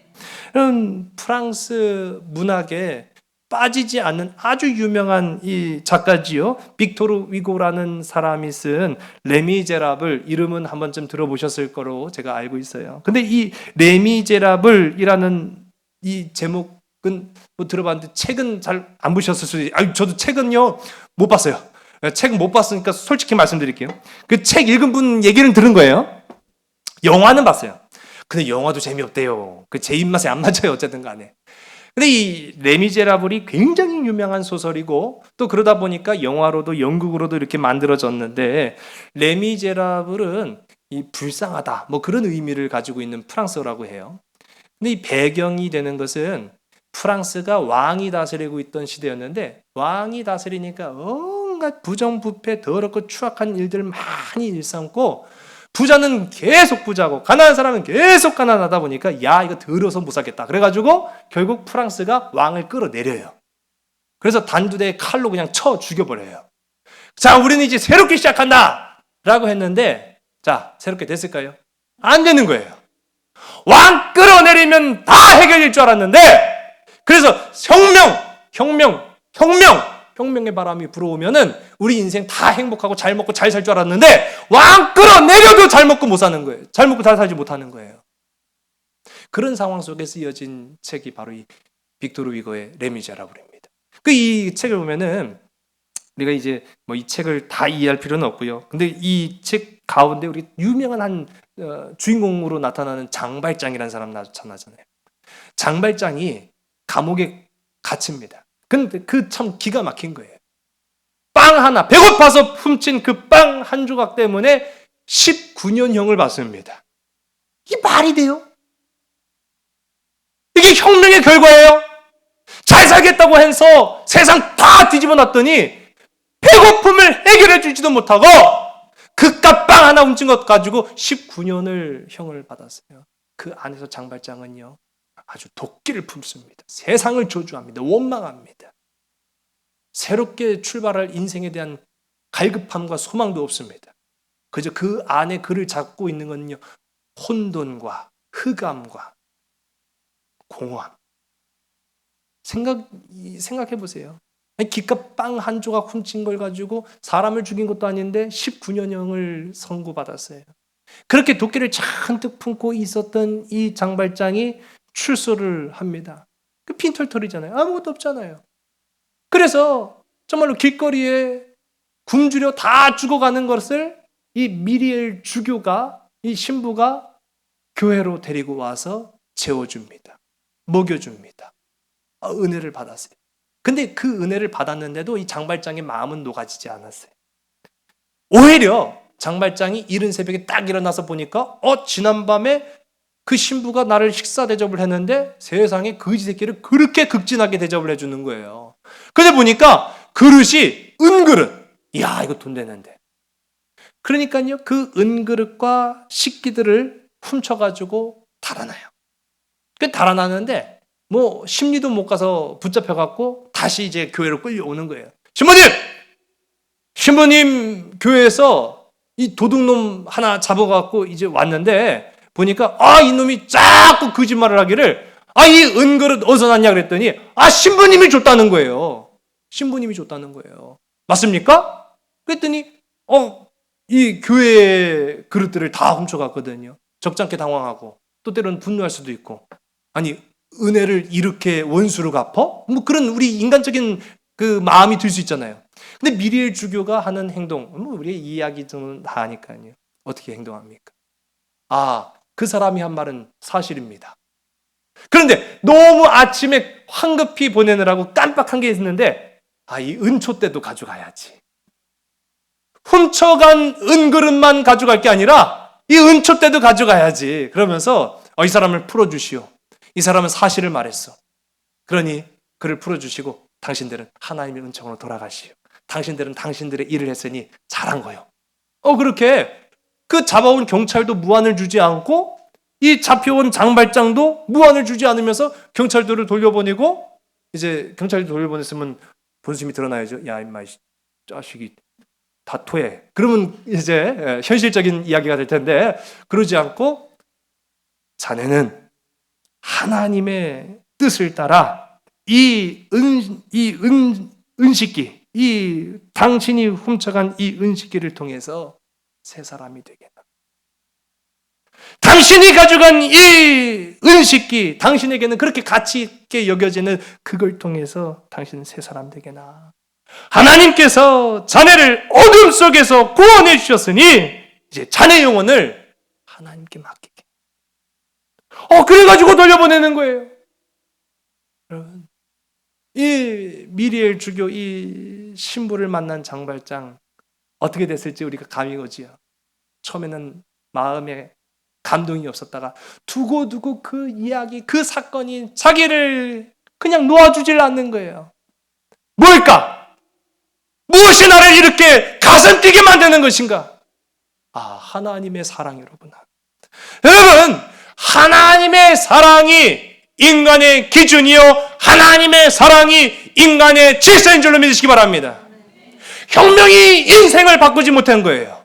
S3: 프랑스 문학에 빠지지 않는 아주 유명한 이 작가지요. 빅토르 위고라는 사람이 쓴 레미제라블, 이름은 한 번쯤 들어보셨을 거로 제가 알고 있어요. 근데 이 레미제라블이라는 이 제목은 뭐 들어봤는데 책은 잘 안 보셨을 수도 있어요. 저도 책은요 못 봤어요. 책 못 봤으니까 솔직히 말씀드릴게요. 그 책 읽은 분 얘기는 들은 거예요. 영화는 봤어요. 근데 영화도 재미없대요. 그 제 입맛에 안 맞아요. 어쨌든 간에. 근데 이 레미제라블이 굉장히 유명한 소설이고 또 그러다 보니까 영화로도 연극으로도 이렇게 만들어졌는데, 레미제라블은 이 불쌍하다 뭐 그런 의미를 가지고 있는 프랑스어라고 해요. 근데 이 배경이 되는 것은 프랑스가 왕이 다스리고 있던 시대였는데, 왕이 다스리니까 온갖 부정부패 더럽고 추악한 일들을 많이 일삼고 부자는 계속 부자고 가난한 사람은 계속 가난하다 보니까 야 이거 더러워서 못 살겠다. 그래가지고 결국 프랑스가 왕을 끌어내려요. 그래서 단두대에 칼로 그냥 쳐 죽여버려요. 자, 우리는 이제 새롭게 시작한다 라고 했는데 자, 새롭게 됐을까요? 안 되는 거예요. 왕 끌어내리면 다 해결될 줄 알았는데 그래서 혁명의 바람이 불어오면은 우리 인생 다 행복하고 잘 먹고 잘 살 줄 알았는데 왕 끌어내려도 잘 먹고 못 사는 거예요. 잘 먹고 잘 살지 못하는 거예요. 그런 상황 속에서 이어진 책이 바로 이 빅토르 위거의 레미제라블입니다. 이 책을 보면은 우리가 이제 뭐 이 책을 다 이해할 필요는 없고요. 근데 이 책 가운데 우리 유명한 한 주인공으로 나타나는 장발장이라는 사람 나타나잖아요. 장발장이 감옥에 갇힙니다. 근데 그 참 기가 막힌 거예요. 빵 하나, 배고파서 훔친 그 빵 한 조각 때문에 19년형을 받습니다. 이게 말이 돼요? 이게 혁명의 결과예요? 잘 살겠다고 해서 세상 다 뒤집어 놨더니 배고픔을 해결해 주지도 못하고 그깟 빵 하나 훔친 것 가지고 19년을 형을 받았어요. 그 안에서 장발장은요 아주 도끼를 품습니다. 세상을 저주합니다. 원망합니다. 새롭게 출발할 인생에 대한 갈급함과 소망도 없습니다. 그저 그 안에 그를 잡고 있는 건요 혼돈과 흑암과 공허함. 생각해 보세요. 기껏 빵 한 조각 훔친 걸 가지고 사람을 죽인 것도 아닌데 19년형을 선고받았어요. 그렇게 도끼를 잔뜩 품고 있었던 이 장발장이 출소를 합니다. 그 빈털털이잖아요. 아무것도 없잖아요. 그래서 정말로 길거리에 굶주려 다 죽어가는 것을 이 미리엘 주교가, 이 신부가 교회로 데리고 와서 재워줍니다. 먹여줍니다. 은혜를 받았어요. 근데 그 은혜를 받았는데도 이 장발장의 마음은 녹아지지 않았어요. 오히려 장발장이 이른 새벽에 딱 일어나서 보니까 지난밤에 그 신부가 나를 식사 대접을 했는데 세상에 거지 새끼를 그렇게 극진하게 대접을 해주는 거예요. 근데 보니까 그릇이 은그릇. 이야, 이거 돈 되는데. 그러니까요, 그 은그릇과 식기들을 훔쳐가지고 달아나요. 그 달아나는데 뭐 심리도 못 가서 붙잡혀갖고 다시 이제 교회로 끌려오는 거예요. 신부님 교회에서 이 도둑놈 하나 잡아갖고 이제 왔는데 보니까 이놈이 자꾸 거짓말을 하기를 이 은그릇 어디서 났냐 그랬더니 신부님이 줬다는 거예요. 신부님이 줬다는 거예요. 맞습니까? 그랬더니 이 교회 그릇들을 다 훔쳐갔거든요. 적잖게 당황하고 또 때로는 분노할 수도 있고 아니 은혜를 이렇게 원수로 갚어? 뭐 그런 우리 인간적인 그 마음이 들 수 있잖아요. 근데 미리엘 주교가 하는 행동, 뭐 우리 이야기 좀 다 하니까요. 어떻게 행동합니까? 그 사람이 한 말은 사실입니다. 그런데 너무 아침에 황급히 보내느라고 깜빡한 게 있는데 이 은초 때도 가져가야지. 훔쳐간 은그릇만 가져갈 게 아니라 이 은초 때도 가져가야지. 그러면서 이 사람을 풀어주시오. 이 사람은 사실을 말했어. 그러니 그를 풀어주시고 당신들은 하나님의 은총으로 돌아가시오. 당신들은 당신들의 일을 했으니 잘한 거요. 그렇게 그 잡아온 경찰도 무안을 주지 않고 이 잡혀온 장발장도 무안을 주지 않으면서 경찰들을 돌려보내고 이제 경찰이 돌려보냈으면 본심이 드러나야죠. 야 임마 이 자식이 다 토해. 그러면 이제 현실적인 이야기가 될 텐데 그러지 않고 자네는 하나님의 뜻을 따라 이 은식기, 이 당신이 훔쳐간 이 은식기를 통해서 새 사람이 되겠다. 당신이 가져간 이 은식기, 당신에게는 그렇게 가치 있게 여겨지는 그걸 통해서 당신은 새 사람 되게나. 하나님께서 자네를 어둠 속에서 구원해 주셨으니 이제 자네 영혼을 하나님께 맡기게. 그래가지고 돌려보내는 거예요. 여러분, 이 미리엘 주교 이 신부를 만난 장발장 어떻게 됐을지 우리가 감이 오지요. 처음에는 마음에 감동이 없었다가 두고두고 그 이야기, 그 사건이 자기를 그냥 놓아주질 않는 거예요. 뭘까? 무엇이 나를 이렇게 가슴 뛰게 만드는 것인가? 하나님의 사랑, 여러분. 여러분, 하나님의 사랑이 인간의 기준이요, 하나님의 사랑이 인간의 질서인 줄로 믿으시기 바랍니다. 혁명이 인생을 바꾸지 못한 거예요.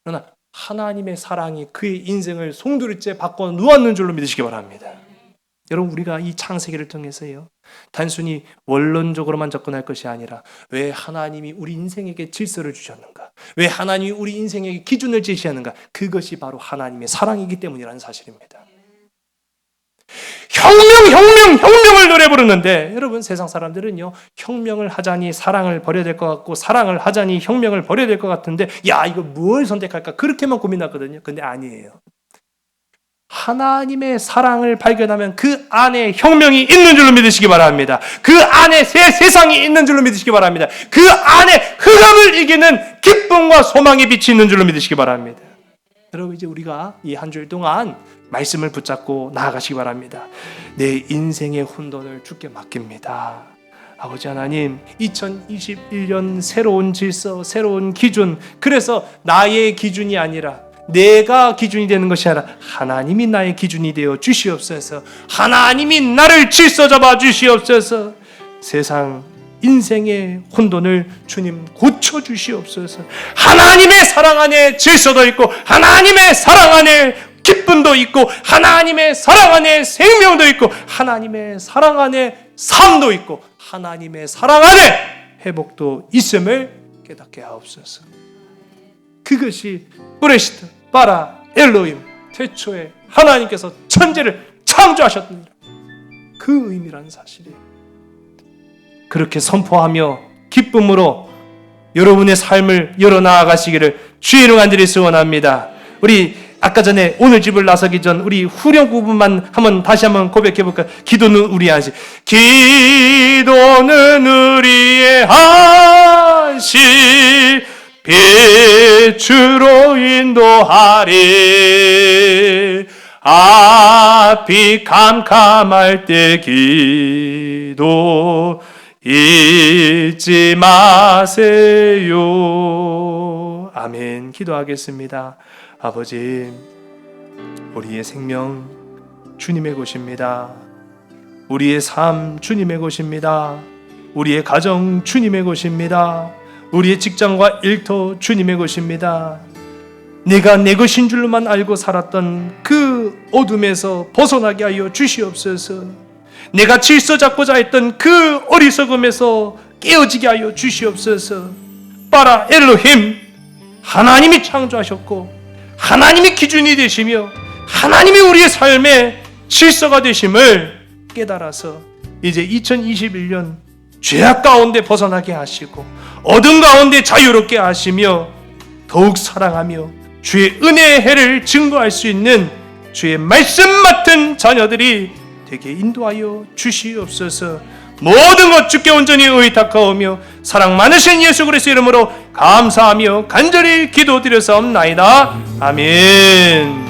S3: 그러나 하나님의 사랑이 그의 인생을 송두리째 바꿔 놓았는 줄로 믿으시기 바랍니다. 여러분, 우리가 이 창세기를 통해서요, 단순히 원론적으로만 접근할 것이 아니라 왜 하나님이 우리 인생에게 질서를 주셨는가, 왜 하나님이 우리 인생에게 기준을 제시하는가, 그것이 바로 하나님의 사랑이기 때문이라는 사실입니다. 혁명을 노래 부르는데, 여러분, 세상 사람들은요, 혁명을 하자니 사랑을 버려야 될 것 같고, 사랑을 하자니 혁명을 버려야 될 것 같은데, 이거 뭘 선택할까, 그렇게만 고민하거든요. 근데 아니에요. 하나님의 사랑을 발견하면 그 안에 혁명이 있는 줄로 믿으시기 바랍니다. 그 안에 새 세상이 있는 줄로 믿으시기 바랍니다. 그 안에 흑암을 이기는 기쁨과 소망의 빛이 있는 줄로 믿으시기 바랍니다. 여러분, 이제 우리가 이 한 주일 동안 말씀을 붙잡고 나아가시기 바랍니다. 내 인생의 혼돈을 주께 맡깁니다. 아버지 하나님, 2021년 새로운 질서, 새로운 기준, 그래서 나의 기준이 아니라 내가 기준이 되는 것이 아니라 하나님이 나의 기준이 되어 주시옵소서. 하나님이 나를 질서 잡아 주시옵소서. 세상 인생의 혼돈을 주님 고쳐 주시옵소서. 하나님의 사랑 안에 질서도 있고, 하나님의 사랑 안에 기쁨도 있고, 하나님의 사랑 안에 생명도 있고, 하나님의 사랑 안에 삶도 있고, 하나님의 사랑 안에 회복도 있음을 깨닫게 하옵소서. 그것이 브레시트 바라 엘로힘, 태초에 하나님께서 천지를 창조하셨던 그 의미라는 사실이에요. 그렇게 선포하며 기쁨으로 여러분의 삶을 열어나가시기를 주의 이름 간절히 소원합니다. 우리 아까 전에 오늘 집을 나서기 전 우리 후렴 부분만 다시 한번 고백해 볼까요? 기도는 우리의 안식. 기도는 우리의 안식, 빛으로 인도하리. 앞이 캄캄할 때 기도 잊지 마세요. 아멘. 기도하겠습니다. 아버지, 우리의 생명 주님의 것입니다. 우리의 삶 주님의 것입니다. 우리의 가정 주님의 것입니다. 우리의 직장과 일터 주님의 것입니다. 내가 내 것인 줄로만 알고 살았던 그 어둠에서 벗어나게 하여 주시옵소서. 내가 질서 잡고자 했던 그 어리석음에서 깨어지게 하여 주시옵소서. 바라 엘로힘, 하나님이 창조하셨고 하나님이 기준이 되시며 하나님이 우리의 삶의 질서가 되심을 깨달아서 이제 2021년 죄악 가운데 벗어나게 하시고 어둠 가운데 자유롭게 하시며 더욱 사랑하며 주의 은혜의 해를 증거할 수 있는 주의 말씀 맡은 자녀들이 되게 인도하여 주시옵소서. 모든 것 주께 온전히 의탁하오며 사랑 많으신 예수 그리스도의 이름으로 감사하며 간절히 기도드려사옵나이다. 아멘.